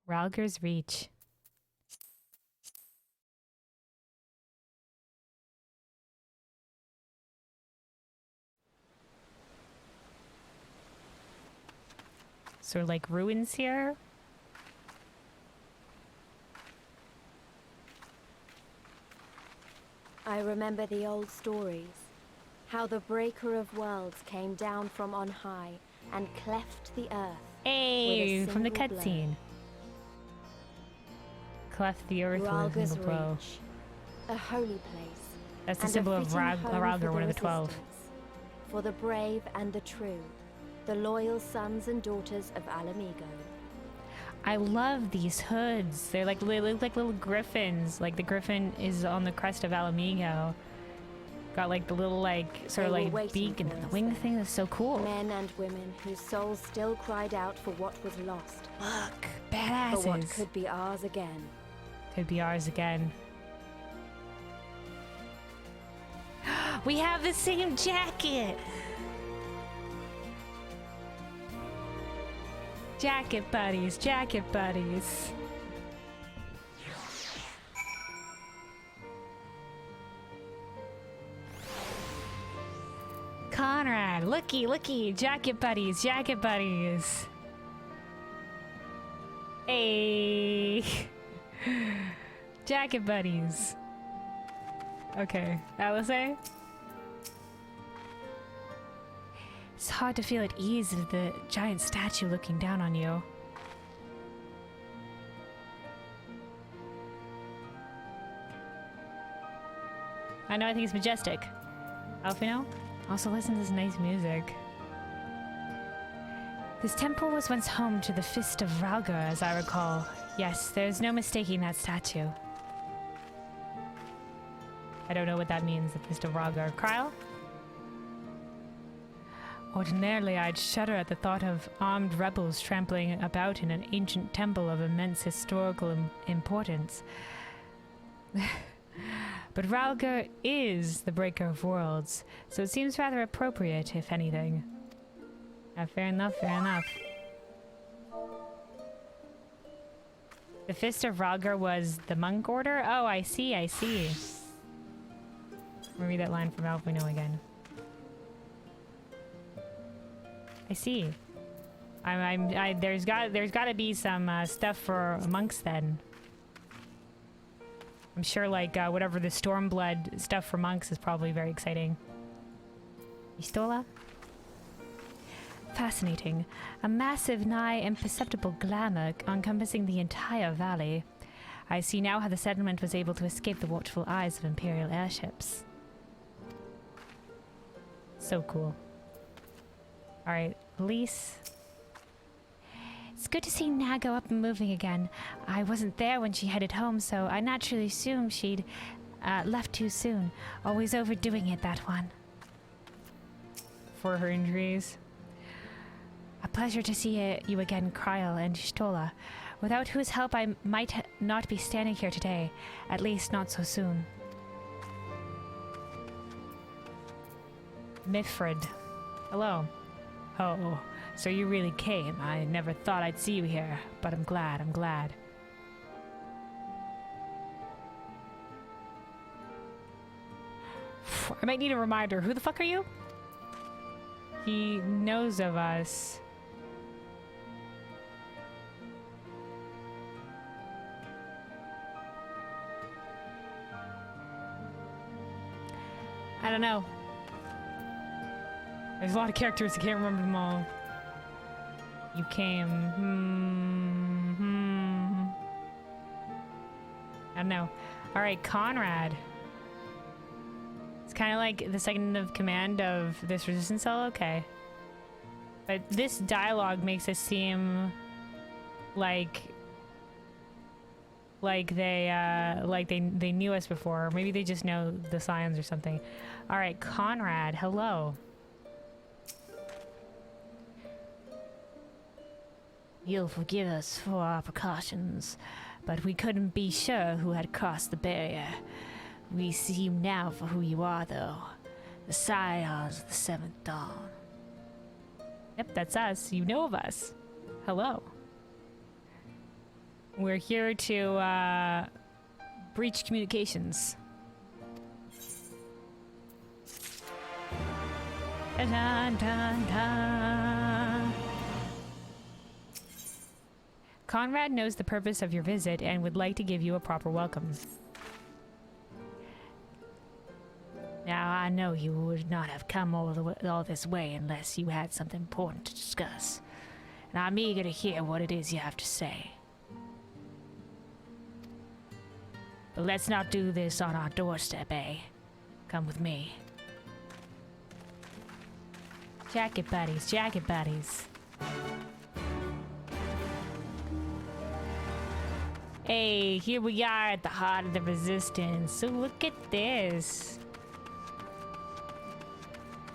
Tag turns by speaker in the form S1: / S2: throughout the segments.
S1: Rhalgr's Reach. Sort of like ruins here.
S2: I remember the old stories. How the Breaker of Worlds came down from on high and cleft the earth.
S1: Hey,
S2: with a
S1: from the
S2: single blow.
S1: cutscene. Cleft the earth with a
S2: Rhalgr's
S1: single blow.
S2: Reach, a holy place.
S1: That's the
S2: and a
S1: symbol of
S2: fitting home
S1: Rhalgr,
S2: for
S1: one of the 12.
S2: resistance, for the brave and the true, the loyal sons and daughters of Ala Mhigan.
S1: I love these hoods. They look like little griffins. Like the griffin is on the crest of Ala Mhigan. Got like the little sort of
S2: They were
S1: like
S2: waiting
S1: beak and
S2: for
S1: the
S2: us
S1: wing
S2: there.
S1: thing is so cool.
S2: Men and women whose souls still cried out for what was lost,
S1: Look,
S2: for what
S1: badasses.
S2: could be ours again.
S1: Could be ours again. We have the same jacket. Jacket buddies, jacket buddies. Conrad, looky, jacket buddies, jacket buddies. Hey. Jacket buddies. Okay, Alice? It's hard to feel at ease with the giant statue looking down on you. I know, I think it's majestic. Alfino? Also listen to this nice music. This temple was once home to the Fist of Rhalgr, as I recall. Yes, there's no mistaking that statue. I don't know what that means, the Fist of Rhalgr. Kryle? Ordinarily, I'd shudder at the thought of armed rebels trampling about in an ancient temple of immense historical importance. But Rhalgr is the Breaker of Worlds, so it seems rather appropriate, if anything. Fair enough, fair enough. The Fist of Rhalgr was the monk order? Oh, I see, I see. Let me read that line from Alfino again. I see. There's got to be some stuff for monks then. I'm sure whatever the Stormblood stuff for monks is probably very exciting. Pistola? Fascinating. A massive, nigh imperceptible glamour encompassing the entire valley. I see now how the settlement was able to escape the watchful eyes of Imperial airships. So cool. Alright, police. It's good to see Nago up and moving again. I wasn't there when she headed home, so I naturally assumed she'd left too soon. Always overdoing it, that one. For her injuries. A pleasure to see you again, Kryle and Stola, without whose help I might not be standing here today, at least not so soon. Mifrid. Hello. Oh, so you really came. I never thought I'd see you here, but I'm glad, I'm glad. I might need a reminder. Who the fuck are you? He knows of us. I don't know. There's a lot of characters, I can't remember them all. You came. I don't know. Alright, Conrad. It's kind of like the second of command of this resistance cell, okay. But this dialogue makes it seem like they knew us before. Or maybe they just know the signs or something. Alright, Conrad, hello. You'll forgive us for our precautions, but we couldn't be sure who had crossed the barrier. We see you now for who you are, though. The Scions of the Seventh Dawn. Yep, that's us. You know of us. Hello. We're here to breach communications. Dun, dun, dun. Conrad knows the purpose of your visit and would like to give you a proper welcome. Now, I know you would not have come all this way unless you had something important to discuss. And I'm eager to hear what it is you have to say. But let's not do this on our doorstep, eh? Come with me. Jacket buddies, jacket buddies. Hey, here we are at the heart of the resistance. So look at this.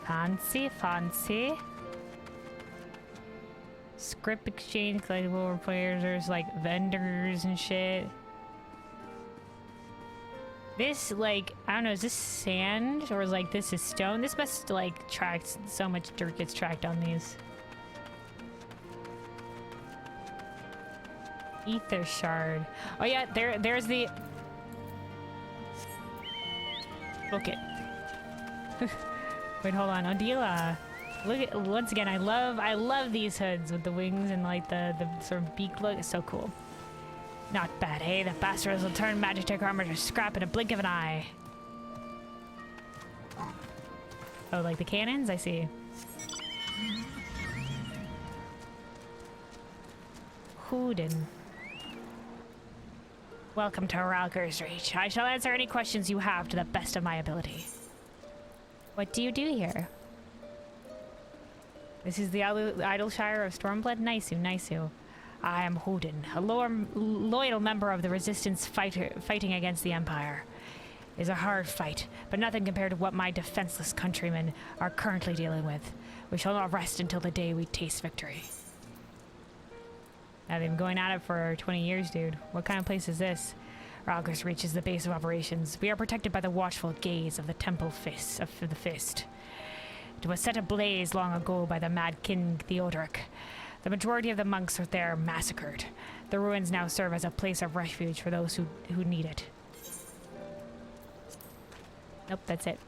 S1: Fancy, fancy. Script exchange, collectible players. There's like vendors and shit. This, like, I don't know, is this sand or like this is stone? This must like track so much dirt gets tracked on these. Ether shard. Oh yeah, there's the. Book it. Wait, hold on, Odila. Look at once again. I love these hoods with the wings and like the sort of beak look. It's so cool. Not bad, eh? The bastards will turn Magitech armor to scrap in a blink of an eye. Oh, like the cannons? I see. Hoodin. Welcome to Rhalgr's Reach. I shall answer any questions you have to the best of my ability. What do you do here? This is the Idleshire of Stormblood? Nice. I am Hoodin, a loyal member of the Resistance fighting against the Empire. It is a hard fight, but nothing compared to what my defenseless countrymen are currently dealing with. We shall not rest until the day we taste victory. Now they've been going at it for 20 years, dude. What kind of place is this? Rhalgr's Reach is the base of operations. We are protected by the watchful gaze of the Temple Fist of the Fist. It was set ablaze long ago by the Mad King Theodoric. The majority of the monks are there massacred. The ruins now serve as a place of refuge for those who need it. Nope, that's it.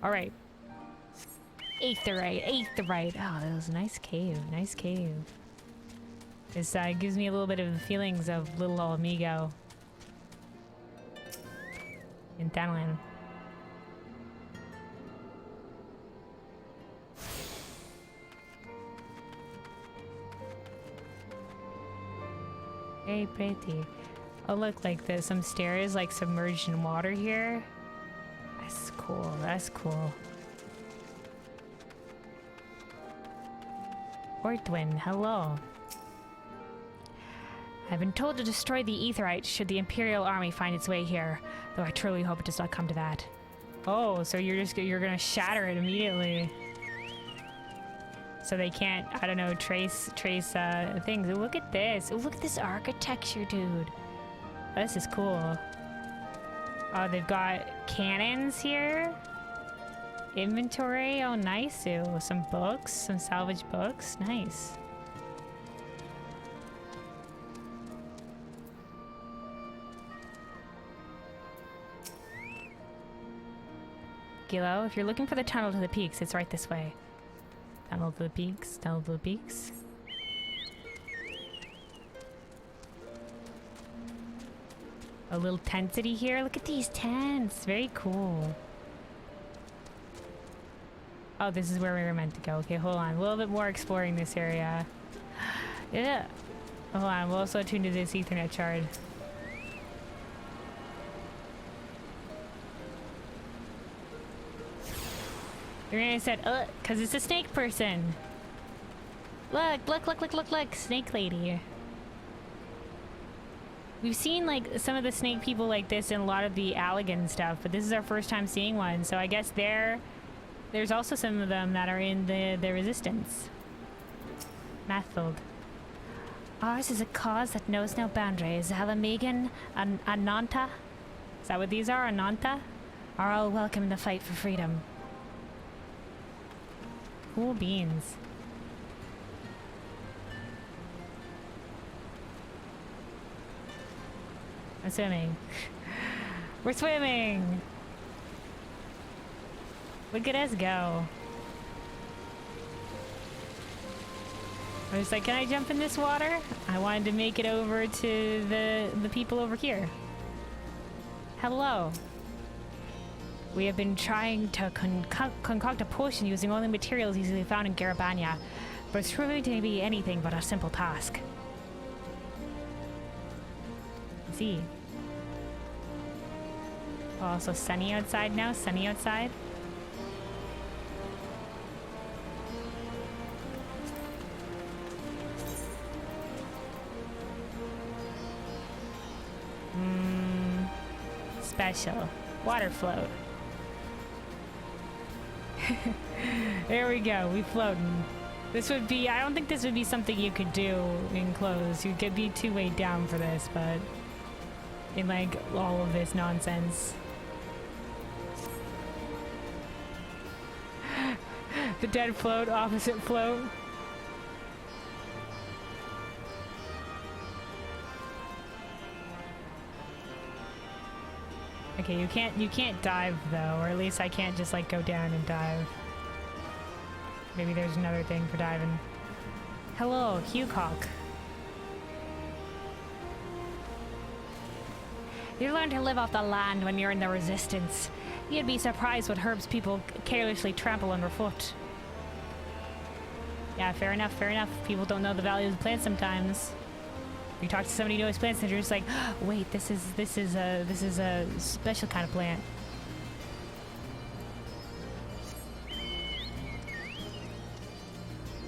S1: Alright. Aetherite. Oh, that was a nice cave. This gives me a little bit of feelings of little Ala Mhigan in Thailand. Very pretty. Oh, look, like there's some stairs like submerged in water here. That's cool. Ortwin, hello. I've been told to destroy the Aetherite should the Imperial army find its way here, though I truly hope it does not come to that. Oh, so you're gonna shatter it immediately. So they can't, I don't know, trace things. Ooh, look at this. Ooh, look at this architecture, dude. This is cool. Oh, they've got cannons here. Inventory. Oh, nice. Ooh, some books, some salvaged books. Nice. Gilo, if you're looking for the tunnel to the peaks, it's right this way. Tunnel to the peaks, tunnel to the peaks. A little tent city here. Look at these tents. Very cool. Oh, this is where we were meant to go. Okay, hold on. A little bit more exploring this area. Yeah. Hold on. We'll also attune to this Ethernet shard. You're gonna said, cause it's a snake person. Look, snake lady. We've seen like some of the snake people like this in a lot of the Allagan stuff, but this is our first time seeing one. So I guess there's also some of them that are in the Resistance. Mathild. Ours is a cause that knows no boundaries. Ala Mhigan, Ananta. Is that what these are? Ananta? Are all welcome in the fight for freedom. Cool beans. I'm swimming. We're swimming! Look at us go. I was like, can I jump in this water? I wanted to make it over to the people over here. Hello. We have been trying to concoct a potion using only materials easily found in Garabania, but it's proving to be anything but a simple task. I see. Oh, so sunny outside now? Sunny outside? Special. Water float. There we go. We floating. This would be... I don't think this would be something you could do in clothes. You could be too weighed down for this, but... in, like, all of this nonsense. The dead float, opposite float. Okay, you can't dive though, or at least I can't just like go down and dive. Maybe there's another thing for diving. Hello, Hughcock. You learn to live off the land when you're in the Resistance. You'd be surprised what herbs people carelessly trample underfoot. Yeah, fair enough, fair enough. People don't know the value of plants sometimes. You talk to somebody who knows plants and you're just like, oh, wait, this is a special kind of plant.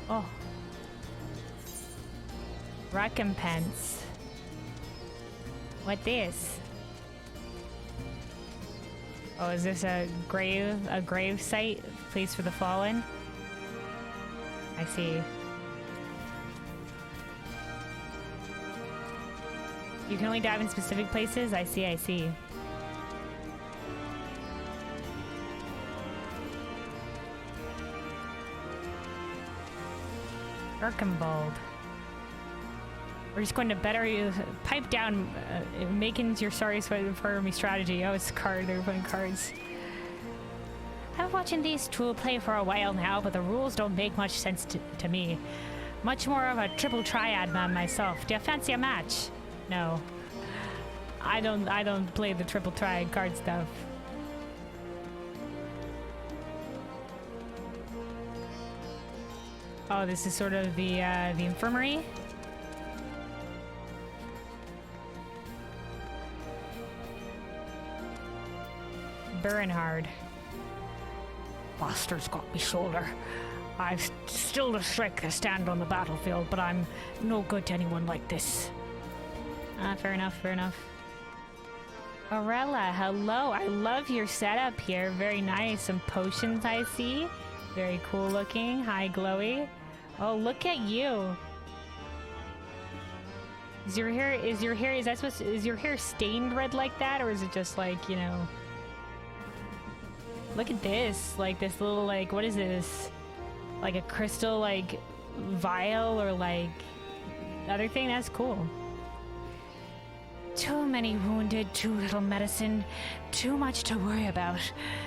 S1: Oh. Recompense. What this? Oh, is this a grave site? Place for the fallen? I see. You can only dive in specific places? I see, I see. Arkenbald. We're just going to better pipe down making your sorry for me strategy. Oh, it's a card. They're playing cards. I've been watching these two play for a while now, but the rules don't make much sense to me. Much more of a triple triad man myself. Do you fancy a match? No. I don't play the triple triad card stuff. Oh, this is sort of the infirmary. Bernhard. Bastards got me shoulder. I've still the strength to stand on the battlefield, but I'm no good to anyone like this. Fair enough, fair enough. Aurelia, hello. I love your setup here. Very nice. Some potions I see. Very cool looking. Hi, glowy. Oh, look at you. Is your hair stained red like that, or is it just like, you know? Look at this. Like this little, like, what is this? Like a crystal, like, vial or like other thing? That's cool. Too many wounded, too little medicine, too much to worry about.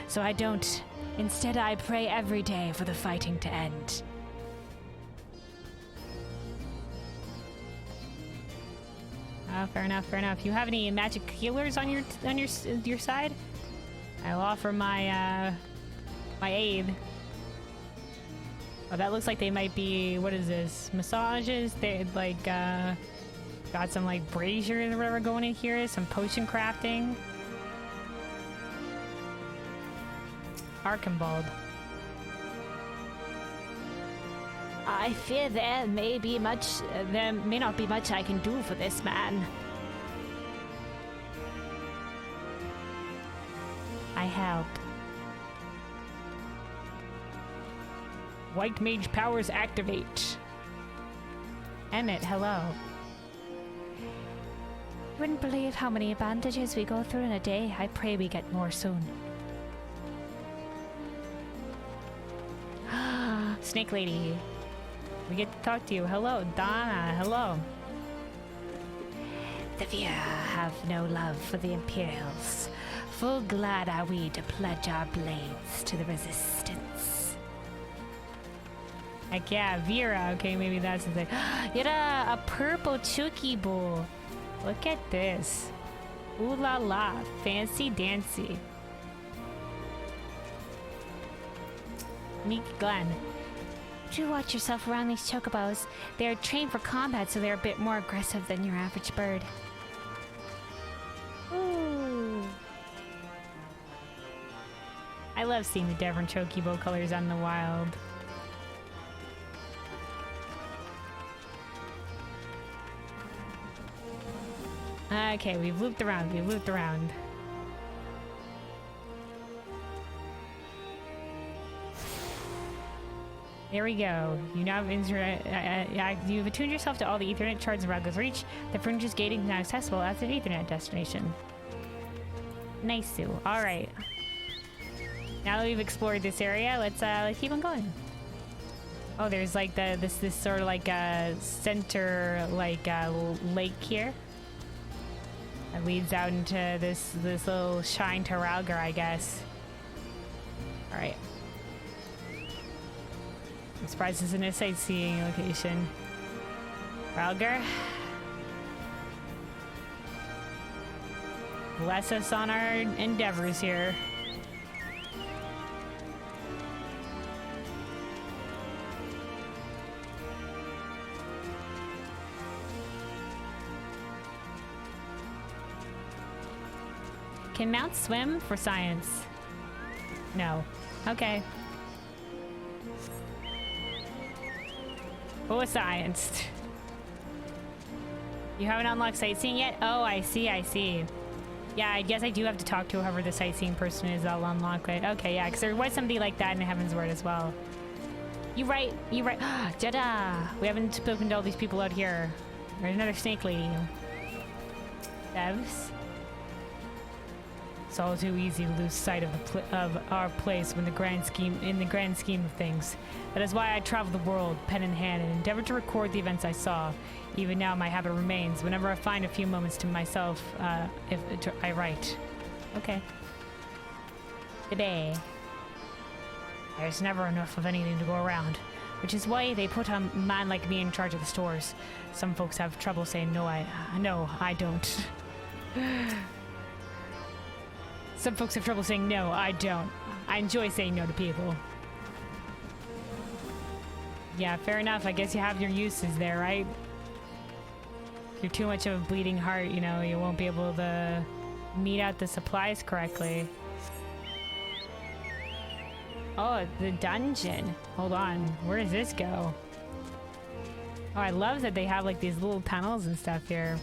S1: So I don't. Instead, I pray every day for the fighting to end. Oh, fair enough, fair enough. You have any magic healers on your side? I'll offer my my aid. Oh, that looks like they might be, what is this? Massages? They like got some like braziers or whatever going in here, some potion crafting. Arkenbald. I fear there may not be much I can do for this man. I help. White mage powers activate. Emmett, hello. You wouldn't believe how many bandages we go through in a day. I pray we get more soon. Snake lady. We get to talk to you. Hello, Donna. Hello. The Vira have no love for the Imperials. Full glad are we to pledge our blades to the Resistance. Heck yeah, Vira. Okay, maybe that's the thing. Yada, a purple Chocobo. Look at this. Ooh la la, fancy dancy. Meek Glenn. Do watch yourself around these chocobos. They are trained for combat, so they're a bit more aggressive than your average bird. Ooh. I love seeing the different chocobo colors out in the wild. Okay, we've looped around, There we go. You now have you've attuned yourself to all the Ethernet shards in Rhalgr's reach. The fringe's gating is now accessible as an Ethernet destination. Nice, Sue. Alright. Now that we've explored this area, let's keep on going. Oh, there's like this sort of like center lake here. That leads out into this little shrine to Rhalgr, I guess. Alright. I'm surprised this isn't a sightseeing location. Rhalgr. Bless us on our endeavors here. Can mounts swim for science? No. Okay. For science. You haven't unlocked sightseeing yet? Oh, I see, I see. Yeah, I guess I do have to talk to whoever the sightseeing person is. I'll unlock it. Okay, yeah, because there was somebody like that in Heaven's Word as well. You right. Jada! We haven't spoken to all these people out here. There's another snake lady. Devs. It's all too easy to lose sight of our place in the grand scheme of things. That is why I travel the world, pen in hand, and endeavor to record the events I saw. Even now, my habit remains. Whenever I find a few moments to myself, I write. Okay. Today, there's never enough of anything to go around, which is why they put a man like me in charge of the stores. Some folks have trouble saying no. I don't. Some folks have trouble saying no, I don't. I enjoy saying no to people. Yeah, fair enough. I guess you have your uses there, right? If you're too much of a bleeding heart, you know, you won't be able to meet out the supplies correctly. Oh, the dungeon. Hold on. Where does this go? Oh, I love that they have like these little tunnels and stuff here.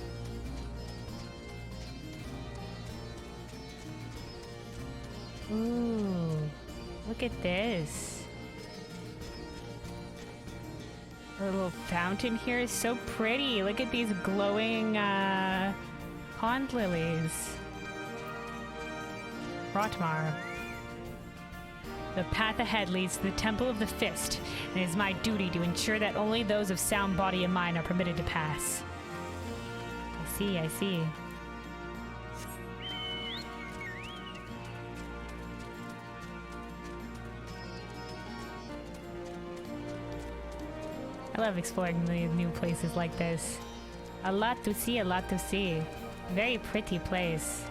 S1: Ooh, look at this. Our little fountain here is so pretty. Look at these glowing pond lilies. Rotmar. The path ahead leads to the Temple of the Fist, and it is my duty to ensure that only those of sound body and mind are permitted to pass. I see. I love exploring the new places like this. A lot to see. Very pretty place.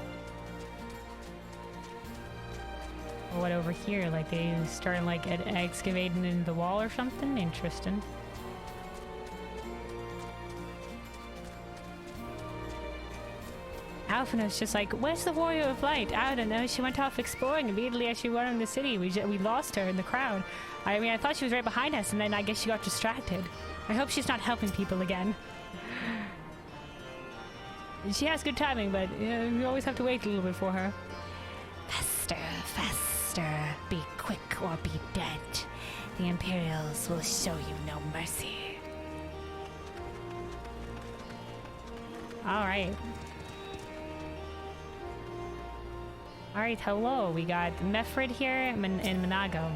S1: What over here? Like they started like excavating in the wall or something? Interesting. Alphina's just like, where's the Warrior of Light? I don't know. She went off exploring immediately as she went in the city. We lost her in the crowd. I mean, I thought she was right behind us, and then I guess she got distracted. I hope she's not helping people again. She has good timing, but you always have to wait a little bit for her. Faster. Be quick or be dead. The Imperials will show you no mercy. Alright, hello. We got Mefrid here and Manago.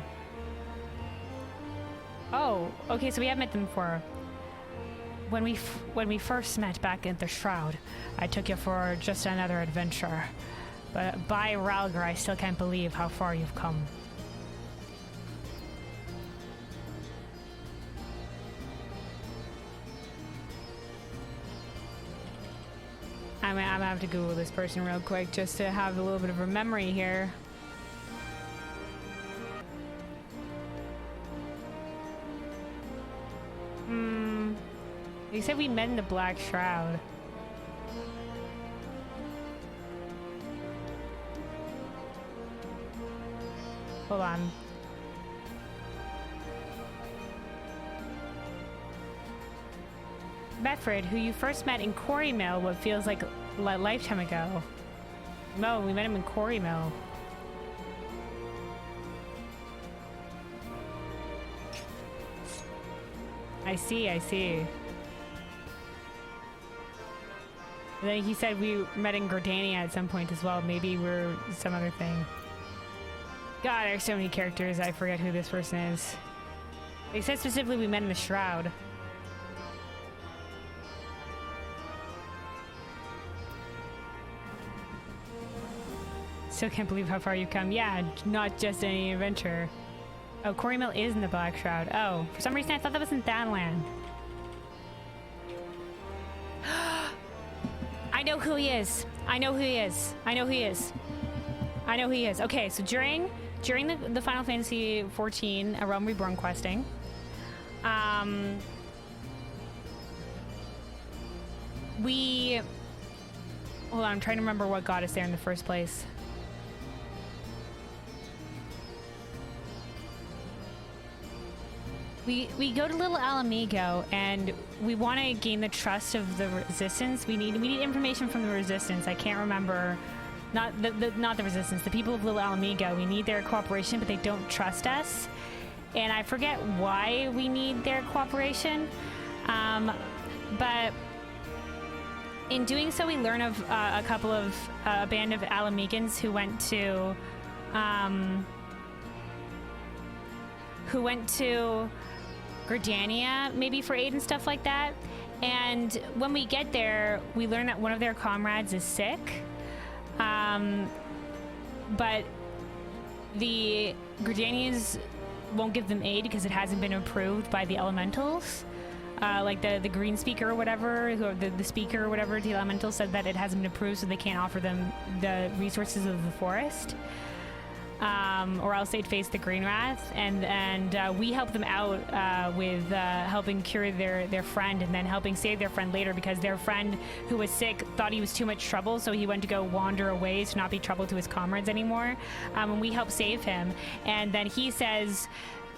S1: Oh, okay, so we have met them before. when we first met back at the Shroud, I took you for just another adventure. But by Rhalgr, I still can't believe how far you've come. I'm gonna have to Google this person real quick just to have a little bit of a memory here. They said we met in the Black Shroud. Hold on. Bedford, who you first met in Quarry Mill, what feels like a lifetime ago. No, we met him in Quarry Mill. I see, I see. And then he said we met in Gordania at some point as well. Maybe we're some other thing. God, there's so many characters, I forget who this person is. They said specifically we met in the Shroud. Still can't believe how far you've come. Yeah, not just any adventure. Oh, Quarry Mill is in the Black Shroud. Oh, for some reason I thought that was in Danland. I know who he is. I know who he is. I know who he is. I know who he is. Okay, so during the Final Fantasy XIV Realm Reborn questing, we... Hold on, I'm trying to remember what got us there in the first place. We go to Little Ala Mhigan, and we want to gain the trust of the Resistance. We need information from the Resistance. I can't remember, not the Resistance, the people of Little Ala Mhigan. We need their cooperation, but they don't trust us, and I forget why we need their cooperation. But in doing so, we learn of a band of Ala Mhigans who went to Gordania, maybe for aid and stuff like that. And when we get there, we learn that one of their comrades is sick. But the Gordanians won't give them aid because it hasn't been approved by the elementals. Like the green speaker or whatever, the speaker or whatever, the elemental said that it hasn't been approved, so they can't offer them the resources of the forest. Or else they'd face the Green Wrath, and we help them out with helping cure their friend, and then helping save their friend later, because their friend who was sick thought he was too much trouble, so he went to go wander away to not be trouble to his comrades anymore. And we help save him, and then he says,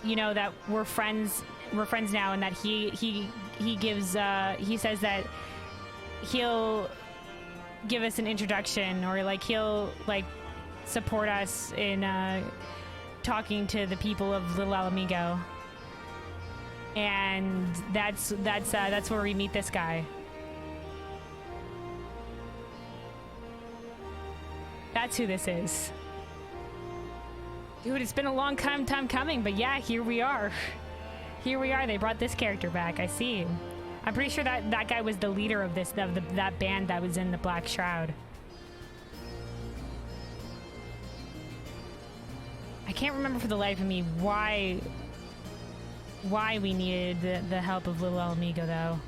S1: you know, that we're friends now, and that he says that he'll give us an introduction, or like he'll like support us in talking to the people of Little Ala Mhigan. And that's where we meet this guy. That's who this is. Dude, it's been a long time coming, but yeah, here we are. Here we are. They brought this character back. I see. I'm pretty sure that guy was the leader of that band that was in the Black Shroud. I can't remember for the life of me why we needed the help of Little Ala Mhigan, though.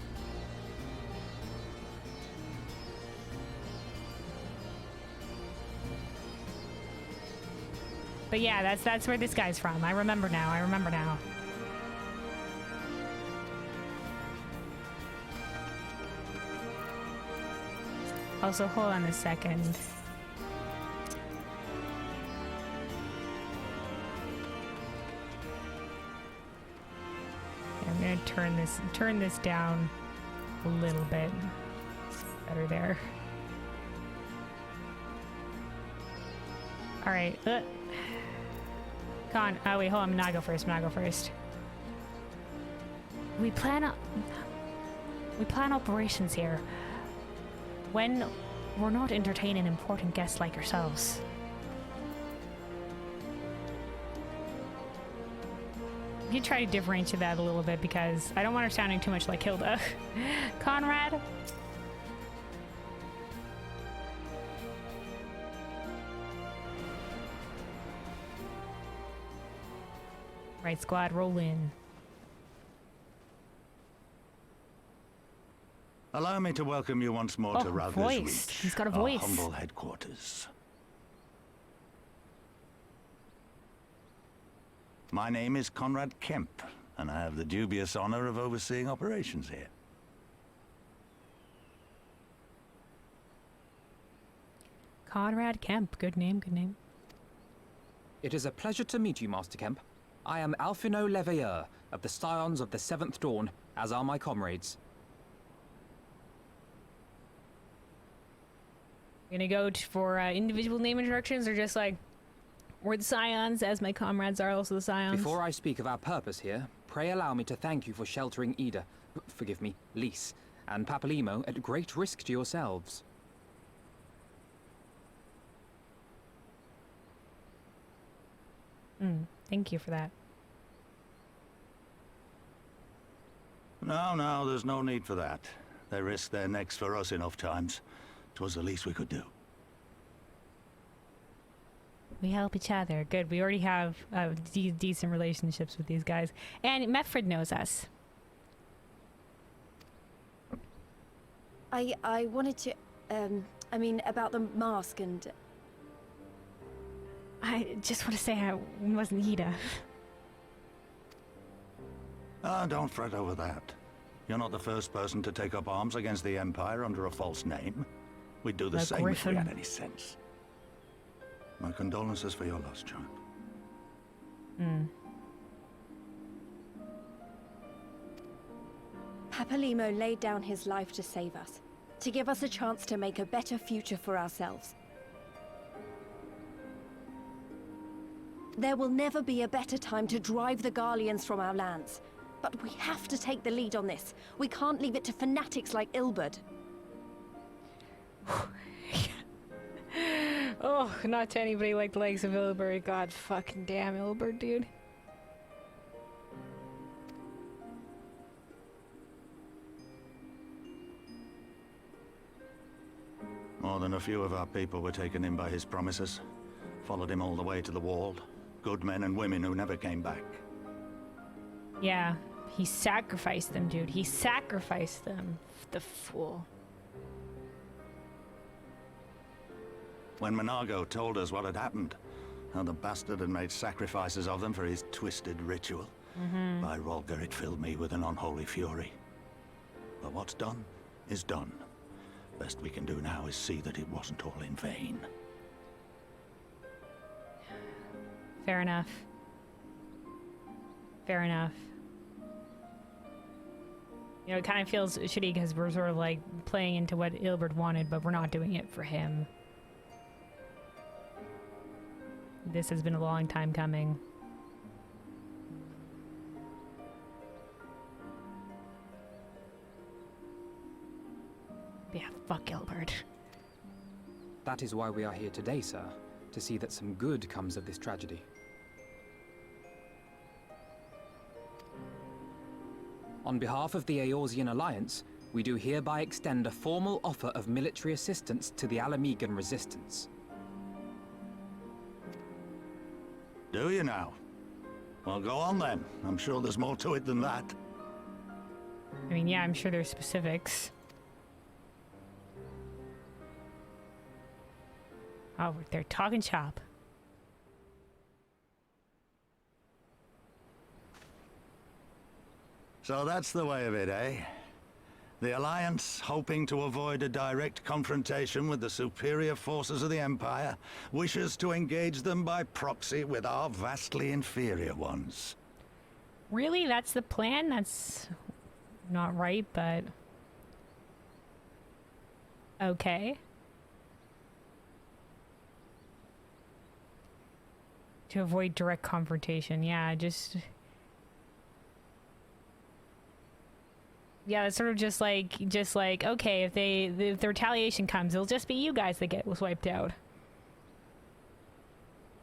S1: But yeah, that's where this guy's from. I remember now. Also, hold on a second. I'm gonna turn this down a little bit. Better there. All right. Con. Oh wait, hold on. I'm gonna go first. We plan operations here when we're not entertaining important guests like yourselves. You try to differentiate that a little bit because I don't want her sounding too much like Hilda. Conrad? Right, squad, roll in.
S3: Allow me to welcome you once more to Rhalgr's
S1: voice.
S3: Reach,
S1: He's got a
S3: our
S1: voice.
S3: humble headquarters. My name is Conrad Kemp, and I have the dubious honor of overseeing operations here.
S1: Conrad Kemp. Good name, good name.
S4: It is a pleasure to meet you, Master Kemp. I am Alphino Leveilleur of the Scions of the Seventh Dawn, as are my comrades.
S1: Gonna go for individual name introductions, or just like, we're the Scions, as my comrades are also the Scions?
S4: Before I speak of our purpose here, pray allow me to thank you for sheltering Ida, forgive me, Lys, and Papalymo at great risk to yourselves.
S1: Thank you for that.
S3: No, there's no need for that. They risked their necks for us enough times. 'Twas the least we could do.
S1: We help each other. Good. We already have decent relationships with these guys. And Meffred knows us.
S2: I wanted to, I mean, about the mask and...
S1: I just want to say I wasn't Ida.
S3: Ah, don't fret over that. You're not the first person to take up arms against the Empire under a false name. We'd do the
S1: A
S3: same if
S1: griffin.
S3: we had any sense. My condolences for your loss, child.
S2: Papalymo laid down his life to save us, to give us a chance to make a better future for ourselves. There will never be a better time to drive the Garleans from our lands. But we have to take the lead on this. We can't leave it to fanatics like Ilberd.
S1: Oh, not to anybody like the likes of Ilberd. God fucking damn Ilberd, dude.
S3: More than a few of our people were taken in by his promises. Followed him all the way to the wall. Good men and women who never came back.
S1: Yeah, he sacrificed them, dude. He sacrificed them. The fool.
S3: When Monargo told us what had happened, how the bastard had made sacrifices of them for his twisted ritual, by Rhalgr it filled me with an unholy fury. But what's done is done. Best we can do now is see that it wasn't all in vain.
S1: Fair enough. Fair enough. You know, it kind of feels shitty because we're sort of like playing into what Ilberd wanted, but we're not doing it for him. This has been a long time coming. Yeah, fuck Ilberd.
S4: That is why we are here today, sir, to see that some good comes of this tragedy. On behalf of the Eorzean Alliance, we do hereby extend a formal offer of military assistance to the Ala Mhigan resistance.
S3: Do you now? Well, go on then. I'm sure there's more to it than that.
S1: I mean, yeah, I'm sure there's specifics. Oh, they're talking shop.
S3: So that's the way of it, eh? The Alliance, hoping to avoid a direct confrontation with the superior forces of the Empire, wishes to engage them by proxy with our vastly inferior ones.
S1: Really? That's the plan? That's not right, but... okay. To avoid direct confrontation, yeah, just... yeah, it's sort of just like, okay, if the retaliation comes, it'll just be you guys that get wiped out.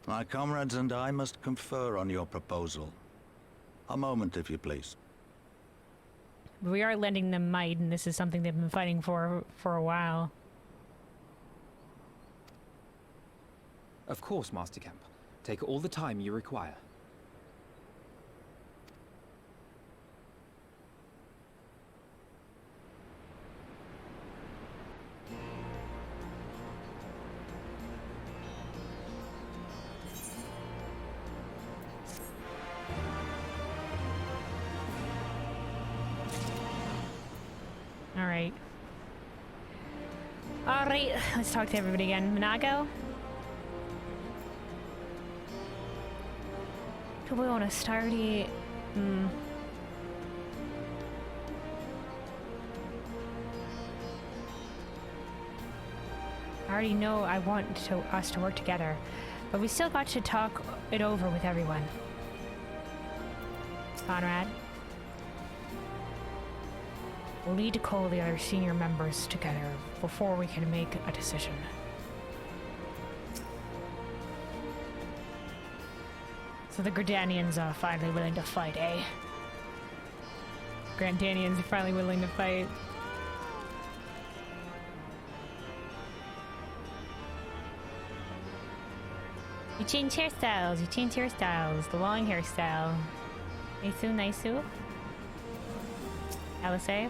S3: My comrades and I must confer on your proposal. A moment, if you please.
S1: We are lending them might, and this is something they've been fighting for a while.
S4: Of course, Master Kemp. Take all the time you require.
S1: Alright, let's talk to everybody again. Minago? Do we want to start it? I already know I want us to work together, but we still got to talk it over with everyone. Conrad? We'll need to call the other senior members together before we can make a decision. So the Gridanians are finally willing to fight, eh? Grandanians are finally willing to fight. You change hairstyles, the long hairstyle. Nice-oo. Alice?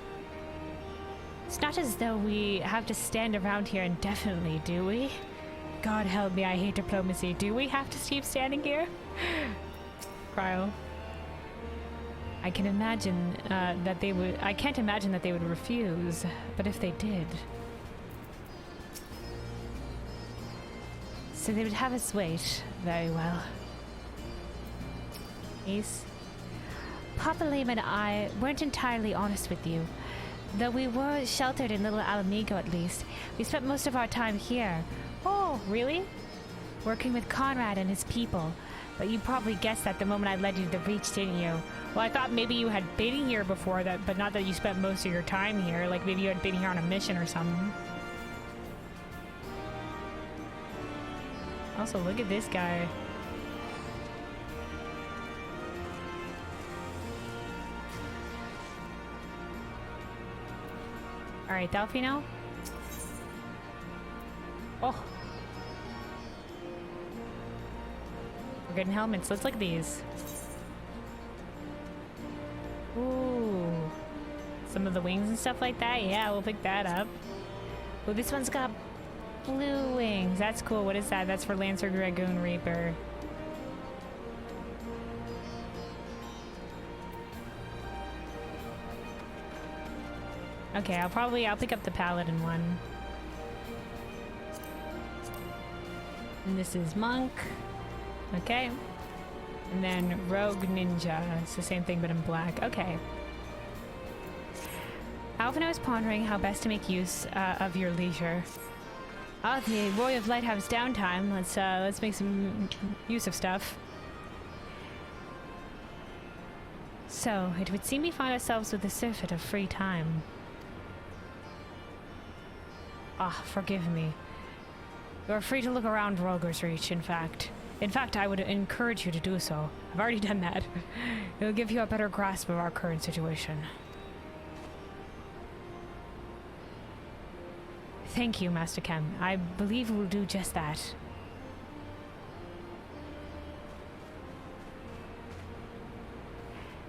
S1: It's not as though we have to stand around here indefinitely, do we? God help me, I hate diplomacy. Do we have to keep standing here? Cryo. I can imagine that they would... I can't imagine that they would refuse, but if they did... So they would have us wait. Very well. Ace? Papa Lim and I weren't entirely honest with you. Though we were sheltered in little Ala Mhigan at least, we spent most of our time here. Oh, really? Working with Conrad and his people. But you probably guessed that the moment I led you to the Reach, didn't you? Well, I thought maybe you had been here before, that, but not that you spent most of your time here. Like maybe you had been here on a mission or something. Also, look at this guy. Alright, Delphino. Oh. We're getting helmets. Let's look at these. Ooh. Some of the wings and stuff like that. Yeah, we'll pick that up. Oh, this one's got blue wings. That's cool. What is that? That's for Lancer Dragoon Reaper. Okay, I'll pick up the Paladin one. And this is Monk. Okay. And then Rogue Ninja. It's the same thing but in black. Okay. Alvin is pondering how best to make use of your leisure. Ah, the Roy of Lighthouse downtime. Let's make some use of stuff. So, it would seem we find ourselves with a surfeit of free time. Ah, forgive me. You are free to look around Rhalgr's Reach, in fact. In fact, I would encourage you to do so. I've already done that. It will give you a better grasp of our current situation. Thank you, Master Kemp. I believe we'll do just that.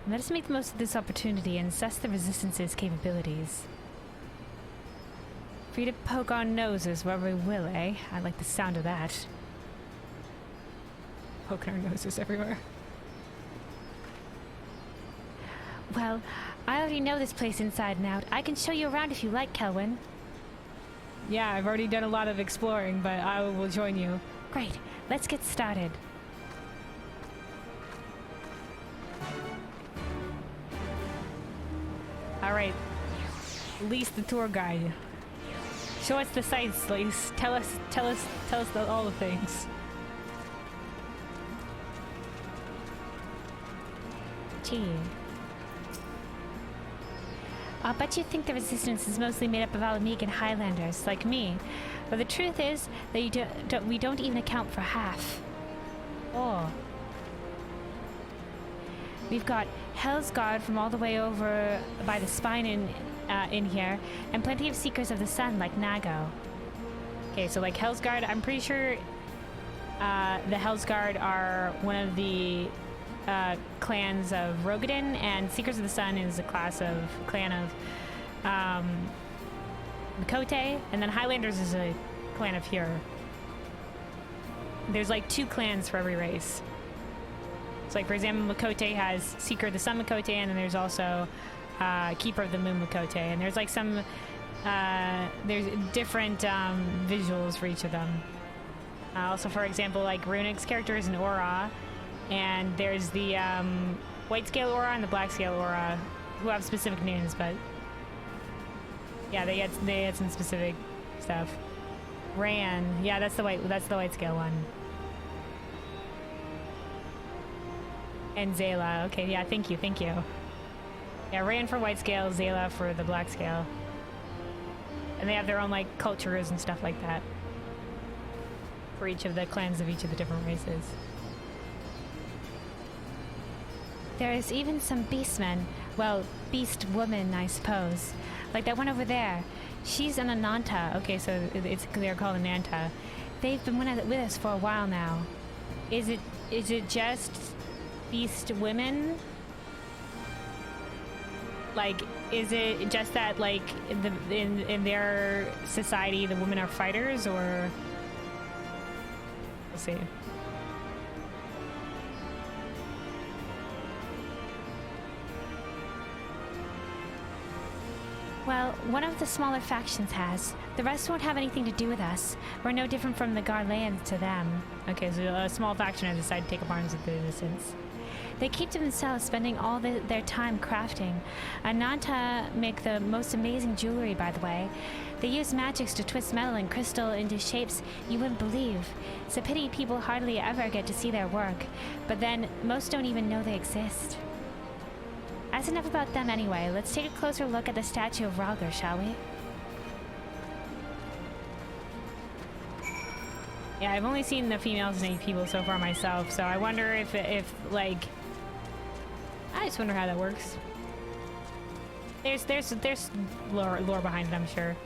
S1: Let us make the most of this opportunity and assess the Resistance's capabilities. Free to poke our noses wherever we will, eh? I like the sound of that. Poking our noses everywhere. Well, I already know this place inside and out. I can show you around if you like, Kelwyn. Yeah, I've already done a lot of exploring, but I will join you. Great, let's get started. Alright, Lise the tour guide. Show us the sights, Lise. Tell us all the things. Gee. I'll bet you think the Resistance is mostly made up of Ala Mhigan Highlanders, like me. But the truth is that we don't even account for half. Oh. We've got Hellsguard from all the way over by the spine in here, and plenty of Seekers of the Sun like Nago. Okay, so like Hellsguard, I'm pretty sure the Hellsguard are one of the clans of Rogadin, and Seekers of the Sun is a clan of Makote, and then Highlanders is a clan of Hyur. There's like 2 clans for every race. So like for example, Makote has Seeker of the Sun Makote, and then there's also Keeper of the Moon Makote, and there's like some there's different visuals for each of them. Also, for example, like Runic's character is an Aura, and there's the white scale Aura and the black scale Aura, who have specific names, but yeah, they had some specific stuff. Ran, yeah, that's the white scale one. And Zayla, okay, yeah, thank you. Yeah, Ran for white scale, Zayla for the black scale. And they have their own, like, cultures and stuff like that for each of the clans of each of the different races. There is even some beastmen. Well, beast woman, I suppose. Like that one over there. She's an Ananta. Okay, so they're called Ananta. They've been with us for a while now. Is it just beast women? Like, is it just that, like, in their society the women are fighters, or we'll see. Well, one of the smaller factions has. The rest won't have anything to do with us. We're no different from the Garleans to them. Okay, so a small faction has decided to take up arms with the innocents. They keep to themselves, spending all their time crafting. Ananta make the most amazing jewelry, by the way. They use magics to twist metal and crystal into shapes you wouldn't believe. It's a pity people hardly ever get to see their work, but then most don't even know they exist. That's enough about them anyway. Let's take a closer look at the statue of Rhalgr, shall we? Yeah, I've only seen the female snake people so far myself, so I wonder if like, I just wonder how that works. There's lore behind it, I'm sure.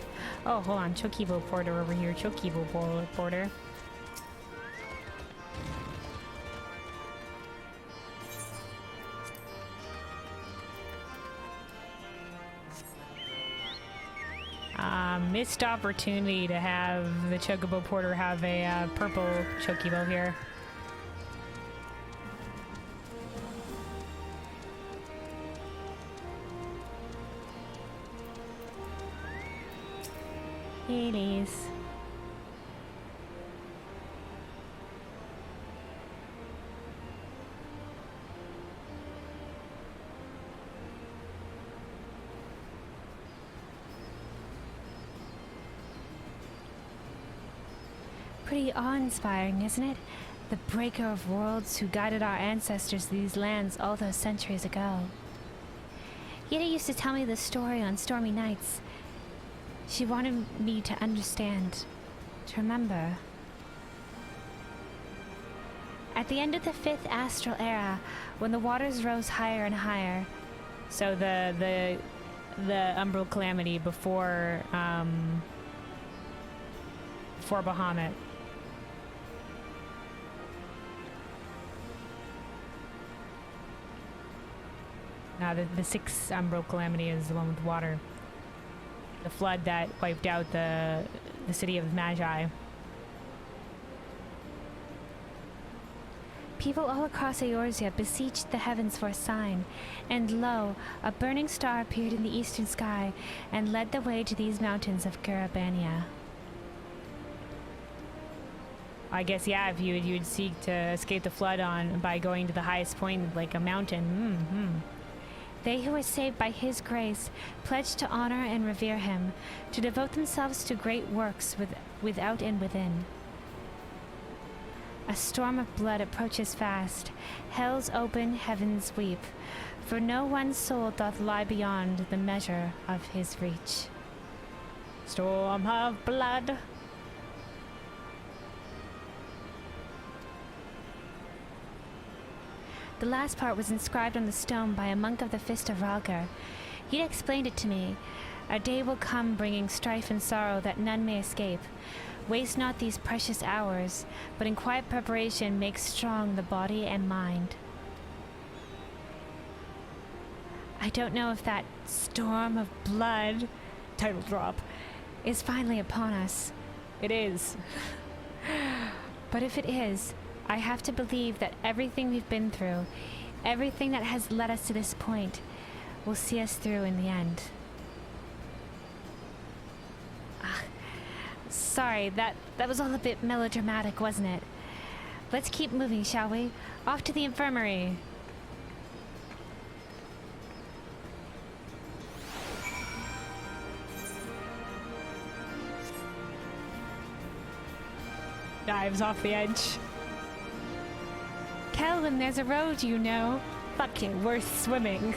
S1: Oh, hold on, Chokibo Porter over here. Chokibo Porter. Missed opportunity to have the Chocobo Porter have a purple Chocobo here. Hades. Pretty awe-inspiring, isn't it? The breaker of worlds who guided our ancestors to these lands all those centuries ago. Yida used to tell me this story on stormy nights. She wanted me to understand, to remember. At the end of the 5th astral era, when the waters rose higher and higher, so the umbral calamity before Bahamut. Now the 6th umbral calamity is the one with water. The flood that wiped out the city of Magi. People all across Eorzea beseeched the heavens for a sign, and lo, a burning star appeared in the eastern sky and led the way to these mountains of Garabania. I guess, yeah, if you'd seek to escape the flood by going to the highest point, like a mountain. They who were saved by his grace pledged to honor and revere him, to devote themselves to great works without and within. A storm of blood approaches fast. Hell's open, heavens weep, for no one soul doth lie beyond the measure of his reach. Storm of blood. The last part was inscribed on the stone by a monk of the Fist of Rhalgr. He'd explained it to me. A day will come bringing strife and sorrow that none may escape. Waste not these precious hours, but in quiet preparation make strong the body and mind. I don't know if that storm of blood, title drop, is finally upon us. It is. But if it is, I have to believe that everything we've been through, everything that has led us to this point, will see us through in the end. Sorry, that was all a bit melodramatic, wasn't it? Let's keep moving, shall we? Off to the infirmary. Dives off the edge. Kelvin, there's a road, you know. Fucking worth swimming.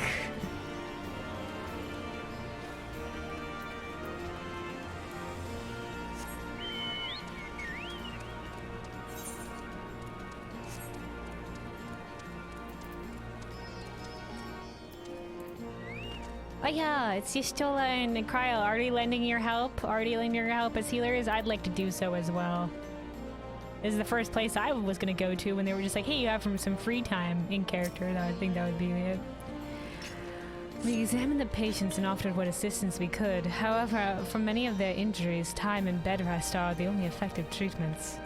S1: Oh yeah, it's Y'shtola and Cryo. Already lending your help? Already lending your help as healers? I'd like to do so as well. This is the first place I was going to go to when they were just like, hey, you have some free time in character. I think that would be it. We examined the patients and offered what assistance we could. However, for many of their injuries, time and bed rest are the only effective treatments.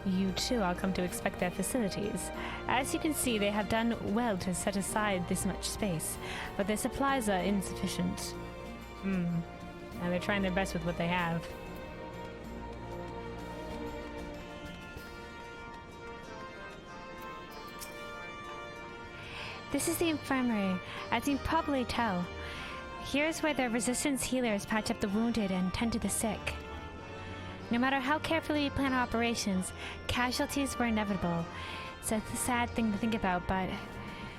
S1: You too are come to expect their facilities. As you can see, they have done well to set aside this much space, but their supplies are insufficient. And they're trying their best with what they have. This is the infirmary, as you can probably tell. Here's where the resistance healers patch up the wounded and tend to the sick. No matter how carefully we plan our operations, casualties were inevitable. It's a sad thing to think about, but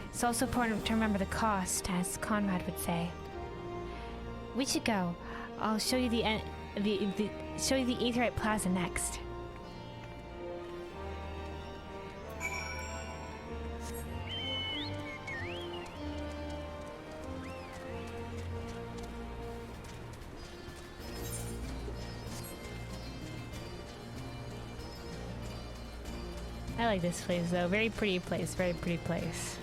S1: it's also important to remember the cost, as Conrad would say. We should go. I'll show you the Aetheryte Plaza next. I like this place though. Very pretty place, very pretty place.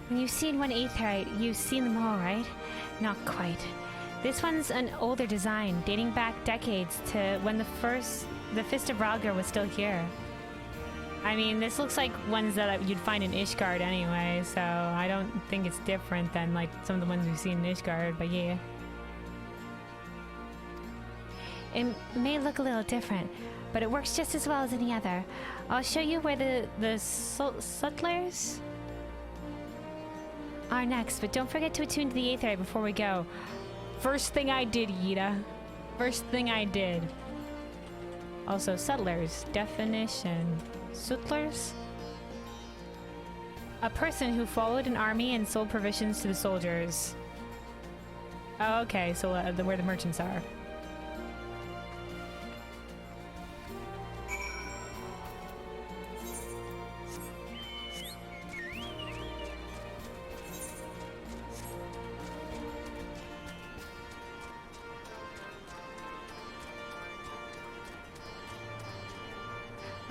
S1: When you've seen one Aetheryte, you've seen them all, right? Not quite. This one's an older design, dating back decades to when the Fist of Rhalgr was still here. I mean, this looks like ones that you'd find in Ishgard anyway, so I don't think it's different than like some of the ones we've seen in Ishgard, but yeah. It may look a little different, but it works just as well as any other. I'll show you where the sutlers are next, but don't forget to attune to the Aetheryte before we go. First thing I did, Yida. First thing I did. Also, sutlers. Definition. Sutlers? A person who followed an army and sold provisions to the soldiers. Oh, okay, so where the merchants are.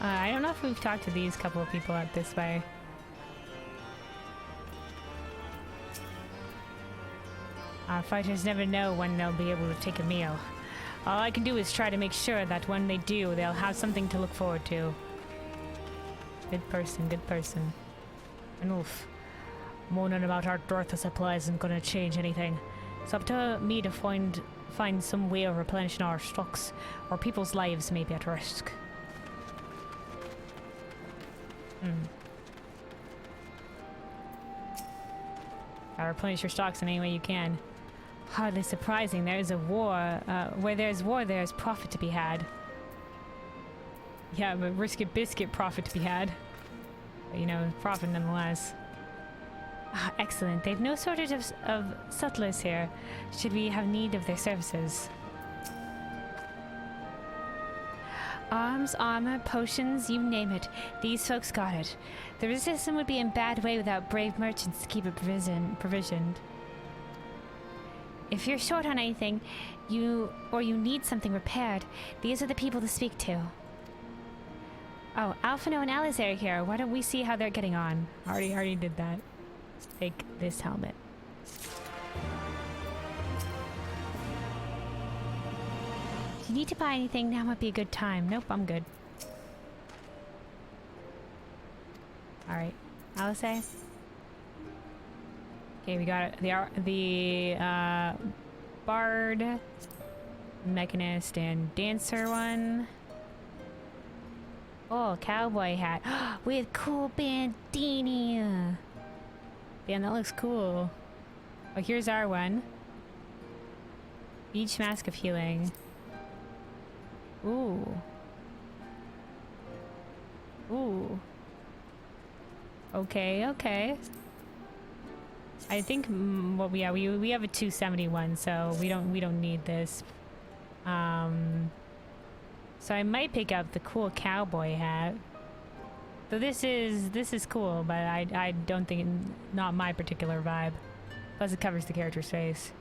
S1: I don't know if we've talked to these couple of people out this way. Our fighters never know when they'll be able to take a meal. All I can do is try to make sure that when they do, they'll have something to look forward to. Good person, good person. And oof, moaning about our dearth of supplies isn't gonna change anything. It's up to me to find some way of replenishing our stocks, or people's lives may be at risk. Gotta replenish your stocks in any way you can. Hardly surprising. There's a war. Where there's war, there's profit to be had. Yeah, but biscuit profit to be had. But, you know, profit nonetheless. Ah, excellent. They've no shortage of sutlers here, should we have need of their services. Arms, armor, potions, you name it. These folks got it. The resistance would be in bad way without brave merchants to keep it provisioned. If you're short on anything, you need something repaired, these are the people to speak to. Oh, Alphino and Alizar are here. Why don't we see how they're getting on? Already did that. Let's take this helmet. If you need to buy anything, now might be a good time. Nope, I'm good. Alright. Alizar? Okay, we got the Bard, Mechanist, and Dancer one. Oh, cowboy hat. With cool bandana. Damn, that looks cool. Oh, here's our one. Beach Mask of Healing. Ooh. Ooh. Okay, okay. I think well, yeah, we have a 271, so we don't need this. So I might pick up the cool cowboy hat. So this is cool, but I don't think not my particular vibe. Plus it covers the character's face.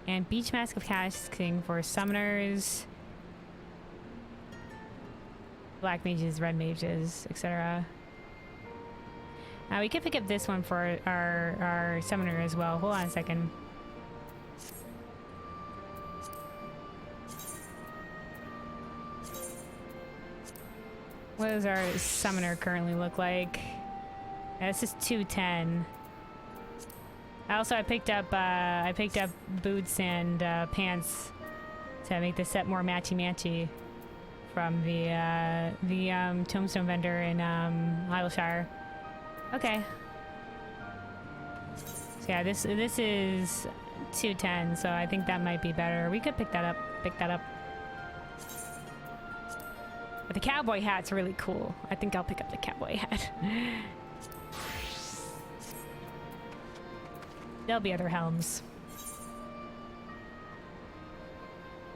S1: And Beach Mask of Casting for summoners, black mages, red mages, etc. We could pick up this one for our summoner as well. Hold on a second. What does our summoner currently look like? Yeah, this is 210. Also, I picked up boots and pants to make the set more matchy-matchy from the tombstone vendor in Idleshire. Okay. So yeah, this is 210, so I think that might be better. We could pick that up. But the cowboy hat's really cool. I think I'll pick up the cowboy hat. There'll be other helms.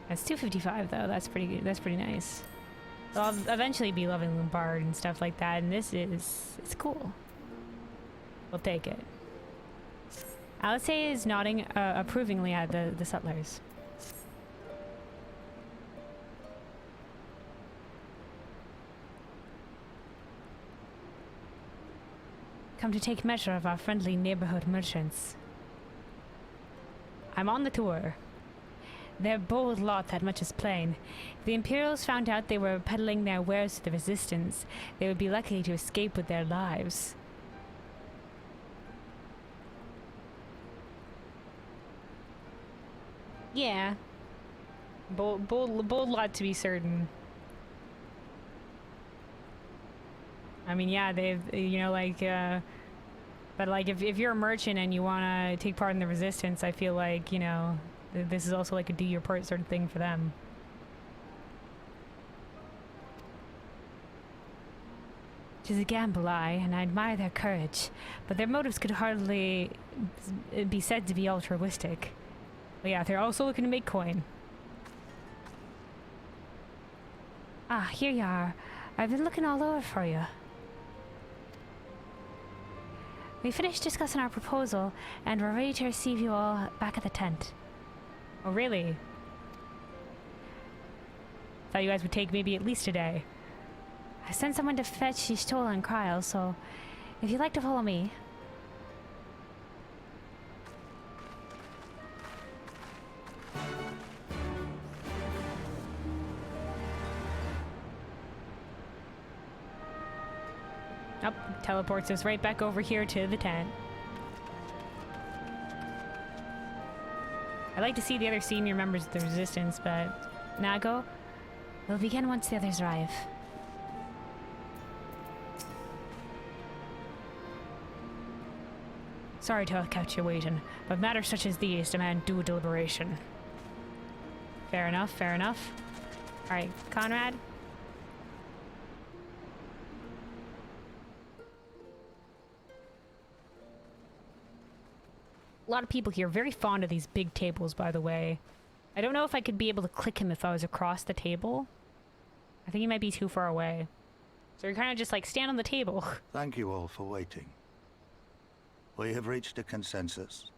S1: That's 255 though. That's pretty good. That's pretty nice. So I'll eventually be loving Ilberd and stuff like that, and it's cool. We'll take it. Alice is nodding approvingly at the sutlers. Come to take measure of our friendly neighborhood merchants. I'm on the tour. They're a bold lot, that much is plain. If the Imperials found out they were peddling their wares to the Resistance, they would be lucky to escape with their lives. Yeah. Bold lot to be certain. I mean, yeah, they've, you know, like, but like, if you're a merchant and you want to take part in the Resistance, I feel like, you know, this is also like a do your part sort of thing for them. Tis a gamble, and I admire their courage, but their motives could hardly be said to be altruistic. But yeah, they're also looking to make coin. Ah, here you are. I've been looking all over for you. We finished discussing our proposal, and we're ready to receive you all back at the tent. Oh, really? Thought you guys would take maybe at least a day. I sent someone to fetch the stolen Kryl, so if you'd like to follow me. Oh, teleports us right back over here to the tent. I'd like to see the other senior members of the Resistance, but Nago, we'll begin once the others arrive. Sorry to have kept you waiting, but matters such as these demand due deliberation. Fair enough, fair enough. Alright, Conrad? A lot of people here, very fond of these big tables, by the way. I don't know if I could be able to click him if I was across the table. I think he might be too far away. So you're kind of just like, stand on the table.
S3: Thank you all for waiting. We have reached a consensus.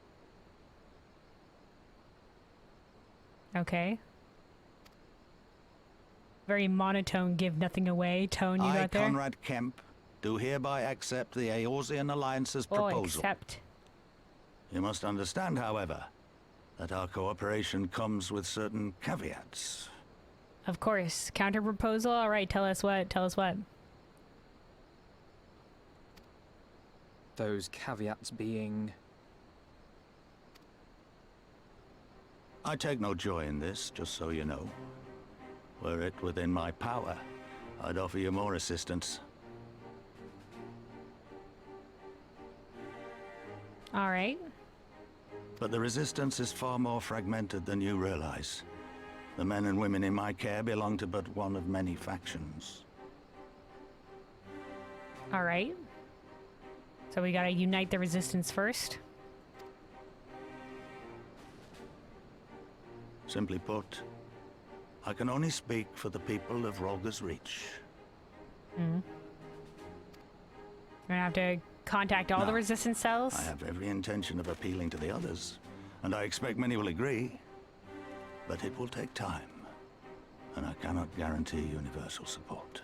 S1: Okay. Very monotone, give nothing away tone you got there.
S3: Conrad Kemp, do hereby accept the Eorzean Alliance's proposal.
S1: Accept.
S3: You must understand, however, that our cooperation comes with certain caveats.
S1: Of course. Counter proposal? Alright, tell us what. Tell us what.
S4: Those caveats being...
S3: I take no joy in this, just so you know. Were it within my power, I'd offer you more assistance.
S1: Alright.
S3: But the resistance is far more fragmented than you realize. The men and women in my care belong to but one of many factions.
S1: Alright. So we gotta unite the resistance first.
S3: Simply put, I can only speak for the people of Rhalgr's Reach.
S1: We're gonna have to contact all the resistance cells.
S3: I have every intention of appealing to the others, and I expect many will agree. But it will take time, and I cannot guarantee universal support.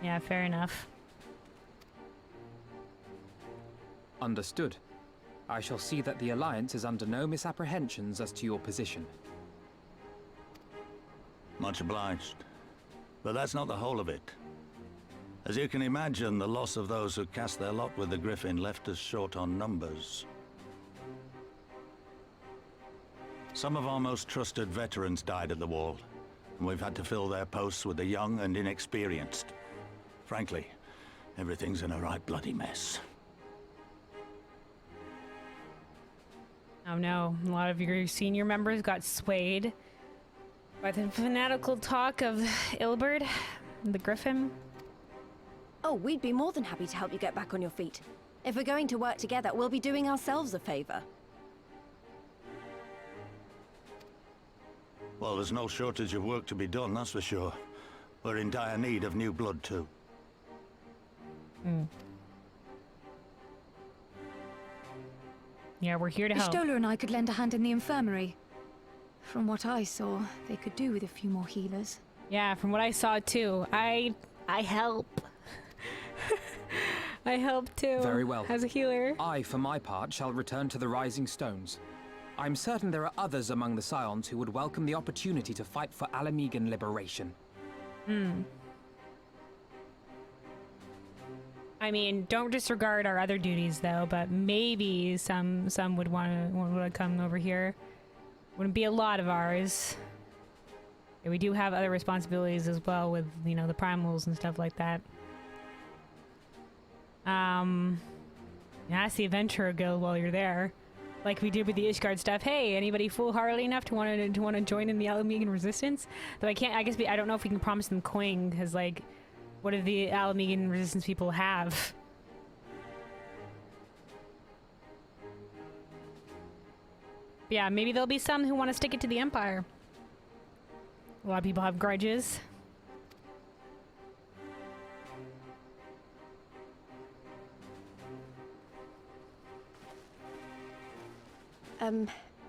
S1: Yeah, fair enough.
S4: Understood. I shall see that the Alliance is under no misapprehensions as to your position.
S3: Much obliged. But that's not the whole of it. As you can imagine, the loss of those who cast their lot with the Griffin left us short on numbers. Some of our most trusted veterans died at the wall, and we've had to fill their posts with the young and inexperienced. Frankly, everything's in a right bloody mess.
S1: Oh no, a lot of your senior members got swayed by the fanatical talk of Ilberd, the Griffin.
S2: Oh, we'd be more than happy to help you get back on your feet. If we're going to work together, we'll be doing ourselves a favor.
S3: Well, there's no shortage of work to be done, that's for sure. We're in dire need of new blood, too.
S1: Yeah, we're here to help.
S5: Stoller and I could lend a hand in the infirmary. From what I saw, they could do with a few more healers.
S1: Yeah, from what I saw too. I help. I help too.
S4: Very well.
S1: As a healer.
S4: I, for my part, shall return to the Rising Stones. I'm certain there are others among the Scions who would welcome the opportunity to fight for Ala Mhigan liberation.
S1: I mean, don't disregard our other duties though, but maybe some would want to come over here. Wouldn't be a lot of ours. Yeah, we do have other responsibilities as well with, you know, the primals and stuff like that. Ask the Adventurer Guild while you're there, like we did with the Ishgard stuff. Hey, anybody foolhardy enough to want to join in the Ala Mhigan resistance? Though I can't. I guess I don't know if we can promise them coin, because like, what do the Ala Mhigan resistance people have? But yeah, maybe there'll be some who want to stick it to the Empire. A lot of people have grudges.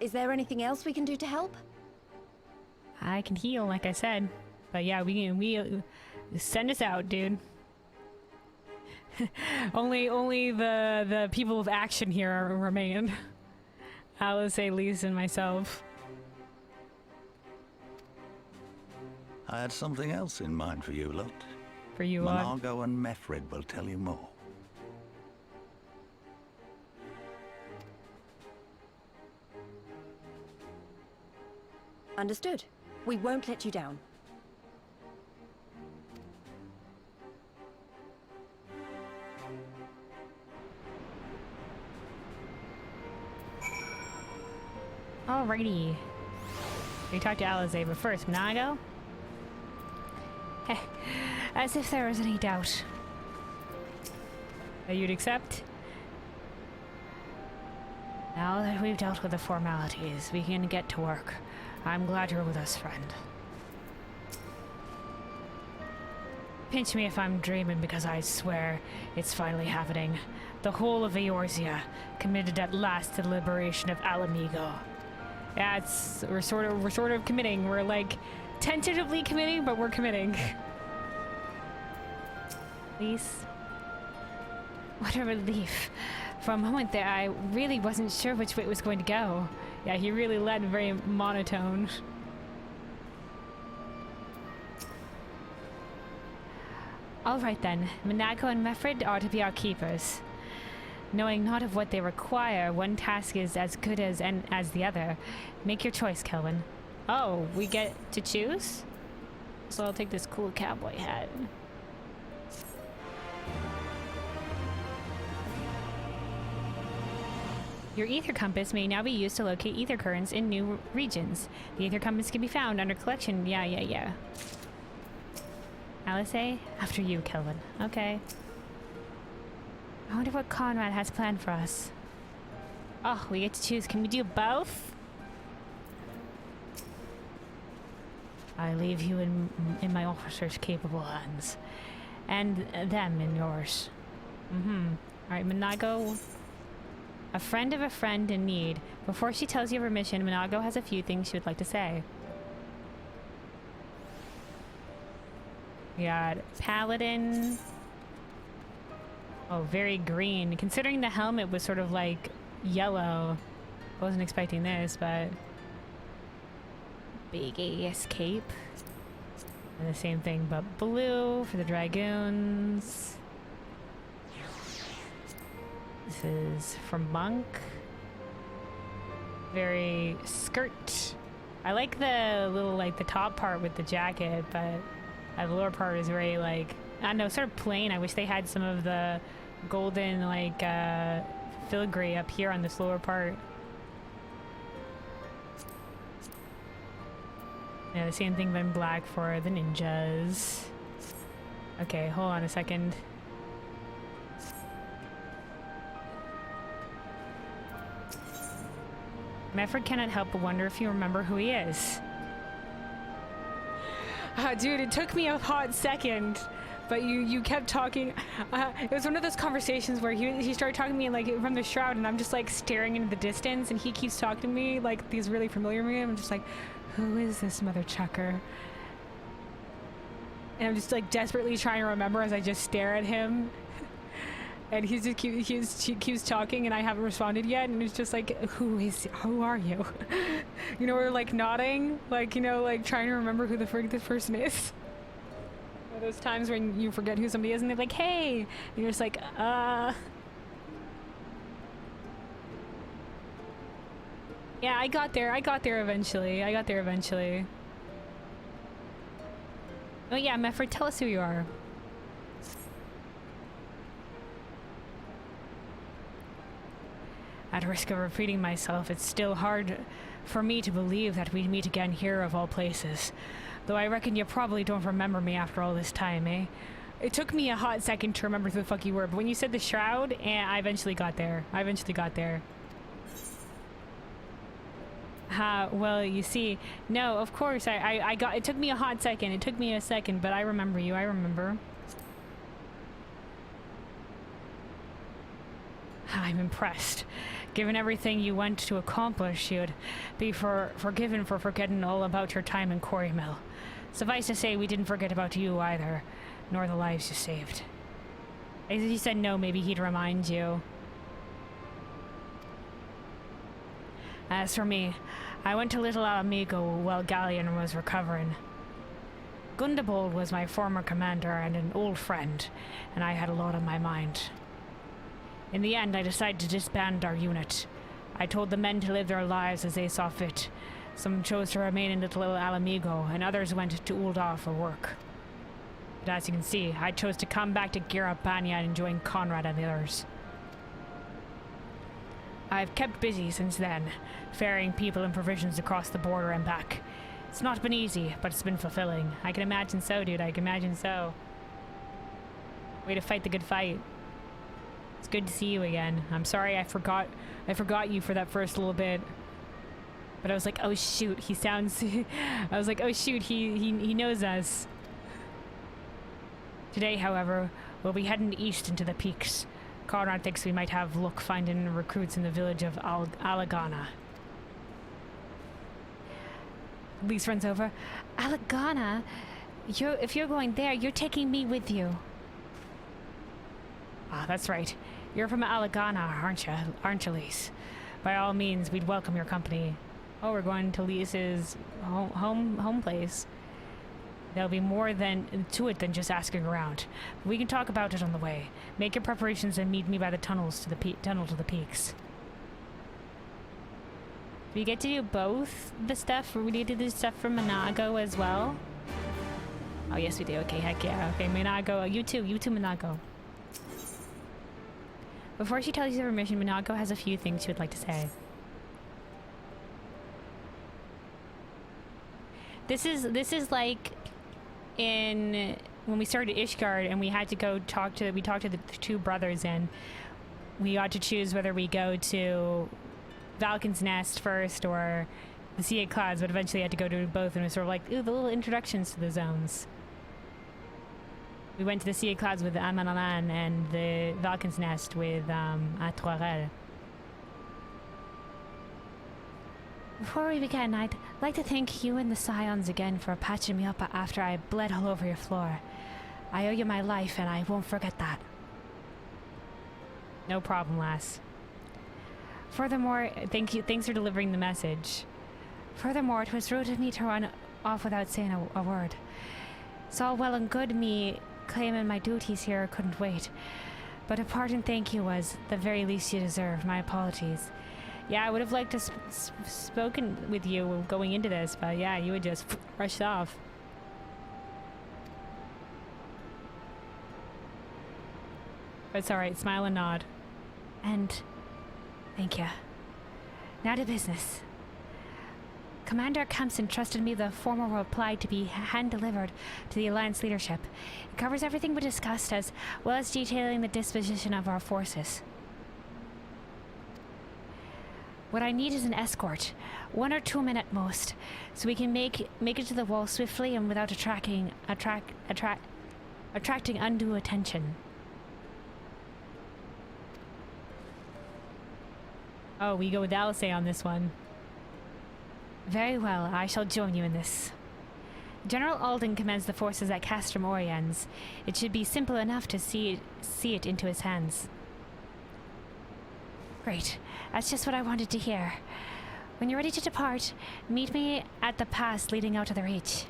S2: Is there anything else we can do to help?
S1: I can heal, like I said. But yeah, we send us out, dude. only the people of action here remain. Alice, Elise, and myself.
S3: I had something else in mind for you lot.
S1: For you lot.
S3: Monargo and Mefred will tell you more.
S2: Understood. We won't let you down.
S1: Alrighty. We talked to Alize, but first, Monago? Heh, as if there was any doubt. That you'd accept? Now that we've dealt with the formalities, we can get to work. I'm glad you're with us, friend. Pinch me if I'm dreaming, because I swear it's finally happening. The whole of Eorzea committed at last to the liberation of Ala Mhigan. Yeah, we're sort of committing. We're like tentatively committing, but we're committing. Please. What a relief. For a moment there, I really wasn't sure which way it was going to go. Yeah, he really led very monotone. Alright then, Minago and Meffred are to be our keepers. Knowing not of what they require, one task is as good as the other. Make your choice, Kelvin. Oh, we get to choose? So I'll take this cool cowboy hat. Your ether compass may now be used to locate ether currents in new regions. The ether compass can be found under collection. Yeah. Alice, after you, Kelvin. Okay. I wonder what Conrad has planned for us. Oh, we get to choose. Can we do both? I leave you in my officer's capable hands. And them in yours. Alright, Minago. A friend of a friend in need. Before she tells you of her mission, Minago has a few things she would like to say. We got Paladin. Oh, very green. Considering the helmet was sort of like yellow. I wasn't expecting this, but... Big ass cape. And the same thing, but blue for the Dragoons. This is from Monk. Very skirt. I like the little, like, the top part with the jacket, but the lower part is very, like, I don't know, sort of plain. I wish they had some of the golden, like, filigree up here on this lower part. Yeah, the same thing but in black for the ninjas. Okay, hold on a second. Meffred cannot help but wonder if you remember who he is. Dude, it took me a hot second, but you kept talking. It was one of those conversations where he started talking to me like from the shroud, and I'm just like staring into the distance, and he keeps talking to me like he's really familiar with me. I'm just like, who is this mother chucker? And I'm just like desperately trying to remember as I just stare at him. And he keeps talking, and I haven't responded yet, and it's just like, who are you? You know, we're like nodding, like, you know, like trying to remember who the frick this person is. Those times when you forget who somebody is, and they're like, hey, and you're just like, Yeah, I got there eventually. Oh yeah, Meffred, tell us who you are. At risk of repeating myself, it's still hard for me to believe that we'd meet again here of all places. Though I reckon you probably don't remember me after all this time, eh? It took me a hot second to remember who the fuck you were, but when you said the shroud, I eventually got there. Well, you see, no, of course, I got, it took me a hot second. It took me a second, but I remember you, I remember. I'm impressed. Given everything you went to accomplish, you'd be forgiven for forgetting all about your time in Quarry Mill. Suffice to say, we didn't forget about you either, nor the lives you saved. As he said no, maybe he'd remind you. As for me, I went to Little Ala Mhigan while Galleon was recovering. Gundebold was my former commander and an old friend, and I had a lot on my mind. In the end, I decided to disband our unit. I told the men to live their lives as they saw fit. Some chose to remain in Little Ala Mhigan, and others went to Ul'dah for work. But as you can see, I chose to come back to Girabania and join Conrad and the others. I've kept busy since then, ferrying people and provisions across the border and back. It's not been easy, but it's been fulfilling. I can imagine so, dude. I can imagine so. Way to fight the good fight. It's good to see you again. I'm sorry I forgot you for that first little bit. But I was like, oh shoot, he sounds... I was like, oh shoot, he knows us. Today, however, we'll be heading east into the peaks. Conrad thinks we might have luck finding recruits in the village of Ala Mhigan. Lise runs over. Ala Mhigan? If you're going there, you're taking me with you. Ah, that's right. You're from Ala Mhigan, aren't you, Lise? By all means, we'd welcome your company. Oh, we're going to Lisa's home place. There'll be more to it than just asking around. We can talk about it on the way. Make your preparations and meet me by the tunnel to the peaks. We get to do both the stuff. We need to do stuff from Manago as well. Oh yes, we do. Okay, heck yeah. Okay, Manago. You too, Manago. Before she tells you her mission, Manago has a few things she would like to say. This is like in when we started Ishgard and we had to go talk to the two brothers, and we got to choose whether we go to Valken's Nest first or the Sea of Clouds, but eventually had to go to both, and it was sort of like, ooh, the little introductions to the zones. We went to the Sea of Clouds with Amanalan and the Valken's Nest with Atoirel. Before we begin, I'd like to thank you and the Scions again for patching me up after I bled all over your floor. I owe you my life, and I won't forget that. No problem, lass. Furthermore, thanks for delivering the message. Furthermore, it was rude of me to run off without saying a word. It's all well and good me claiming my duties here couldn't wait, but a pardon thank you was the very least you deserve. My apologies. Yeah, I would have liked to spoken with you going into this, but yeah, you would just rush off. But it's alright, smile and nod. And thank you. Now to business. Commander Kemp entrusted me the formal reply to be hand-delivered to the Alliance leadership. It covers everything we discussed, as well as detailing the disposition of our forces. What I need is an escort, 1 or 2 men at most, so we can make it to the wall swiftly and without attracting undue attention. Oh, we go with Alice on this one. Very well, I shall join you in this. General Alden commands the forces at Castrum Oriens. It should be simple enough to see it into his hands. Great. That's just what I wanted to hear. When you're ready to depart, meet me at the pass leading out of the Reach.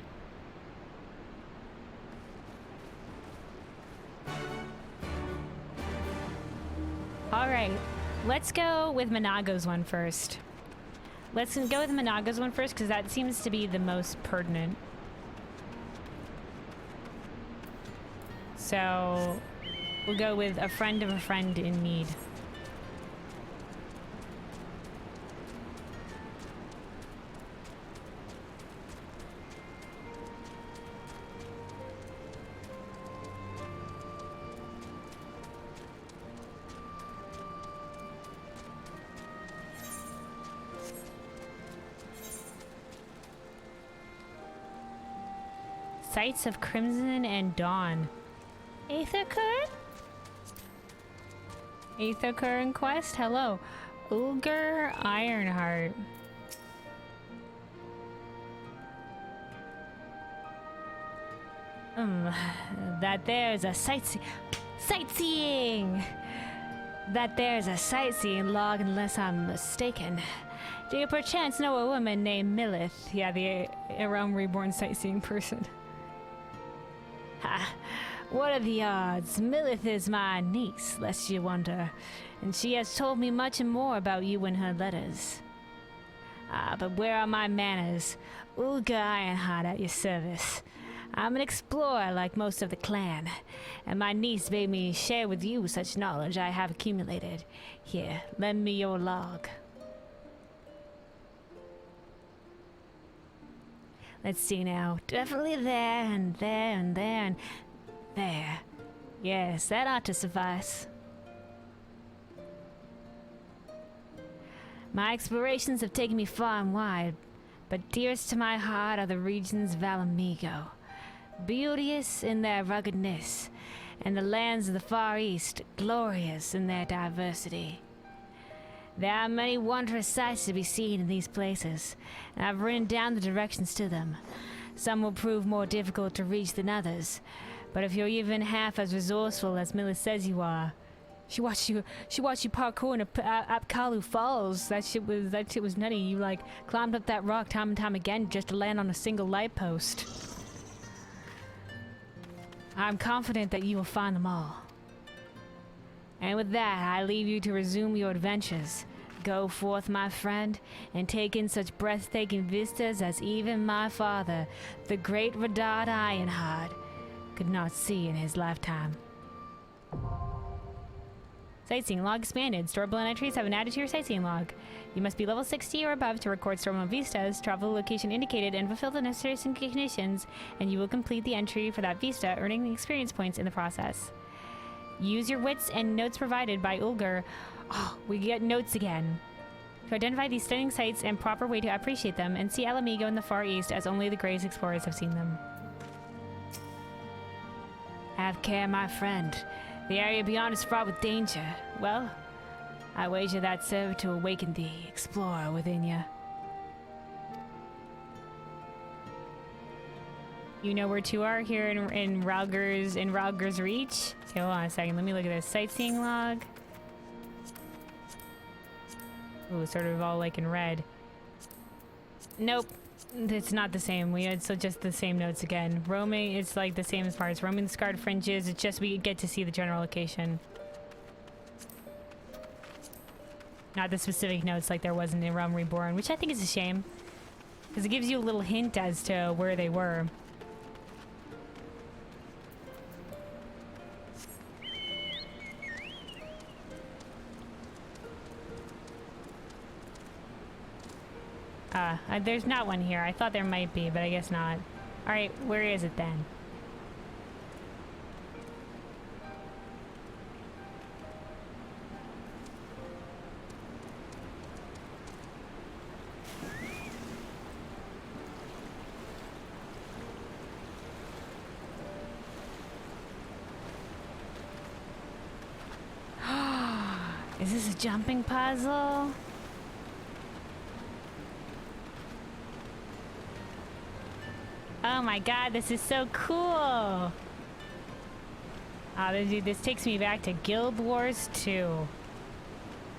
S1: Alright, let's go with Manago's one first. Let's go with Manago's one first, because that seems to be the most pertinent. So, we'll go with a friend of a friend in need. Sights of Crimson and Dawn. Aethercur? Aethercur in quest? Hello. Rhalgr Ironheart. That there's a sightseeing! That there's a sightseeing log, unless I'm mistaken. Do you perchance know a woman named Milith? Yeah, the Realm Reborn sightseeing person. Ha! What are the odds? Milith is my niece, lest you wonder, and she has told me much and more about you in her letters. Ah, but where are my manners? Rhalgr Ironheart at your service. I'm an explorer like most of the clan, and my niece bade me share with you such knowledge I have accumulated. Here, lend me your log. Let's see now. Definitely there, and there, and there, and there. Yes, that ought to suffice. My explorations have taken me far and wide, but dearest to my heart are the regions of Ala Mhigan, beauteous in their ruggedness, and the lands of the Far East, glorious in their diversity. There are many wondrous sights to be seen in these places, and I've written down the directions to them. Some will prove more difficult to reach than others, but if you're even half as resourceful as Mila says you are, she watched you parkour in Apkalu Falls. That shit was nutty. You like climbed up that rock time and time again just to land on a single light post. I'm confident that you will find them all. And with that, I leave you to resume your adventures. Go forth, my friend, and take in such breathtaking vistas as even my father, the great Radad Ironheart, could not see in his lifetime. Sightseeing log expanded. Stormblood entries have been added to your sightseeing log. You must be level 60 or above to record Stormblood vistas, travel the location indicated, and fulfill the necessary conditions, and you will complete the entry for that vista, earning the experience points in the process. Use your wits and notes provided by Rhalgr. Oh, we get notes again. To identify these stunning sights and proper way to appreciate them, and see Ala Mhigan in the Far East as only the greatest explorers have seen them. Have care, my friend. The area beyond is fraught with danger. Well, I wager that served to awaken the explorer within you. You know where to are here in Rhalgr's reach? Okay, hold on a second. Let me look at this sightseeing log. Ooh, sort of all like in red. Nope. It's not the same. It's just the same notes again. Roaming, it's like the same as far as roaming the scarred fringes. It's just we get to see the general location. Not the specific notes like there was in the Realm Reborn, which I think is a shame. Because it gives you a little hint as to where they were. There's not one here. I thought there might be, but I guess not. Alright, where is it then? Is this a jumping puzzle? Oh my god, this is so cool! This takes me back to Guild Wars 2.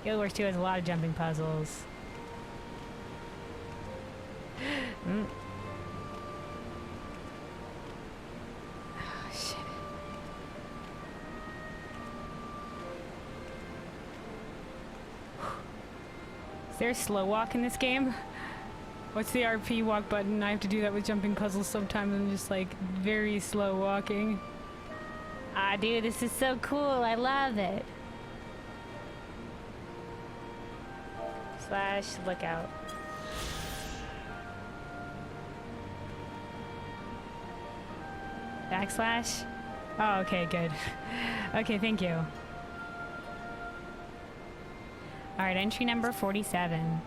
S1: Guild Wars 2 has a lot of jumping puzzles. Oh, shit. Is there a slow walk in this game? What's the RP walk button? I have to do that with jumping puzzles sometimes. I'm just like very slow walking. Ah, dude, this is so cool. I love it. Slash lookout. Backslash? Oh, okay, good. Okay, thank you. Alright, entry number 47.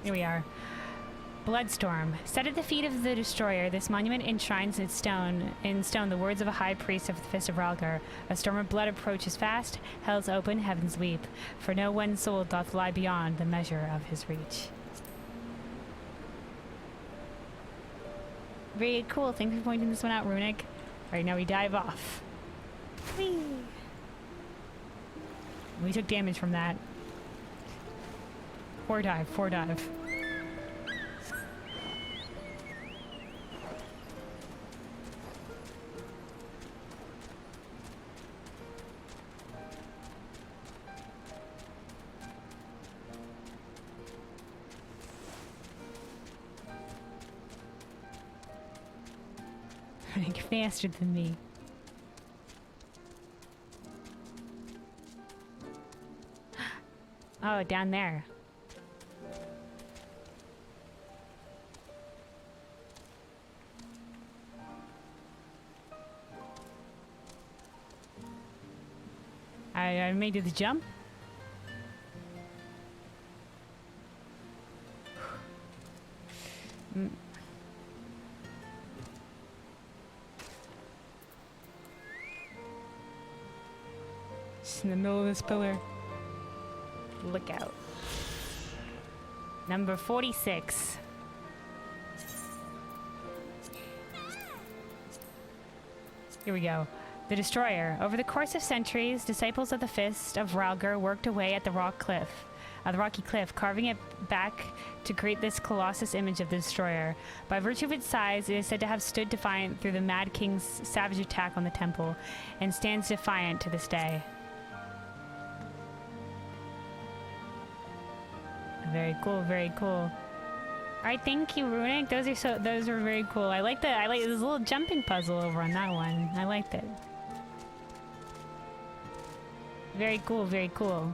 S1: Here we are. Bloodstorm. Set at the feet of the destroyer, this monument enshrines in stone the words of a high priest of the Fist of Rhalgr. A storm of blood approaches fast, hell's open, heavens weep, for no one soul doth lie beyond the measure of his reach. Very cool. Thanks for pointing this one out, Runic. Alright, now we dive off. Whee! We took damage from that. Four dive. You're faster than me. Oh, down there. I may do the jump. Just in the middle of this pillar. Look out. Number 46. Here we go. The Destroyer. Over the course of centuries, disciples of the Fist of Rhalgr worked away at the rocky cliff, carving it back to create this colossus image of the Destroyer. By virtue of its size, it is said to have stood defiant through the Mad King's savage attack on the temple, and stands defiant to this day. Very cool, very cool. Alright, thank you, Runic. Those are very cool. I like this little jumping puzzle over on that one. I liked it. Very cool, very cool.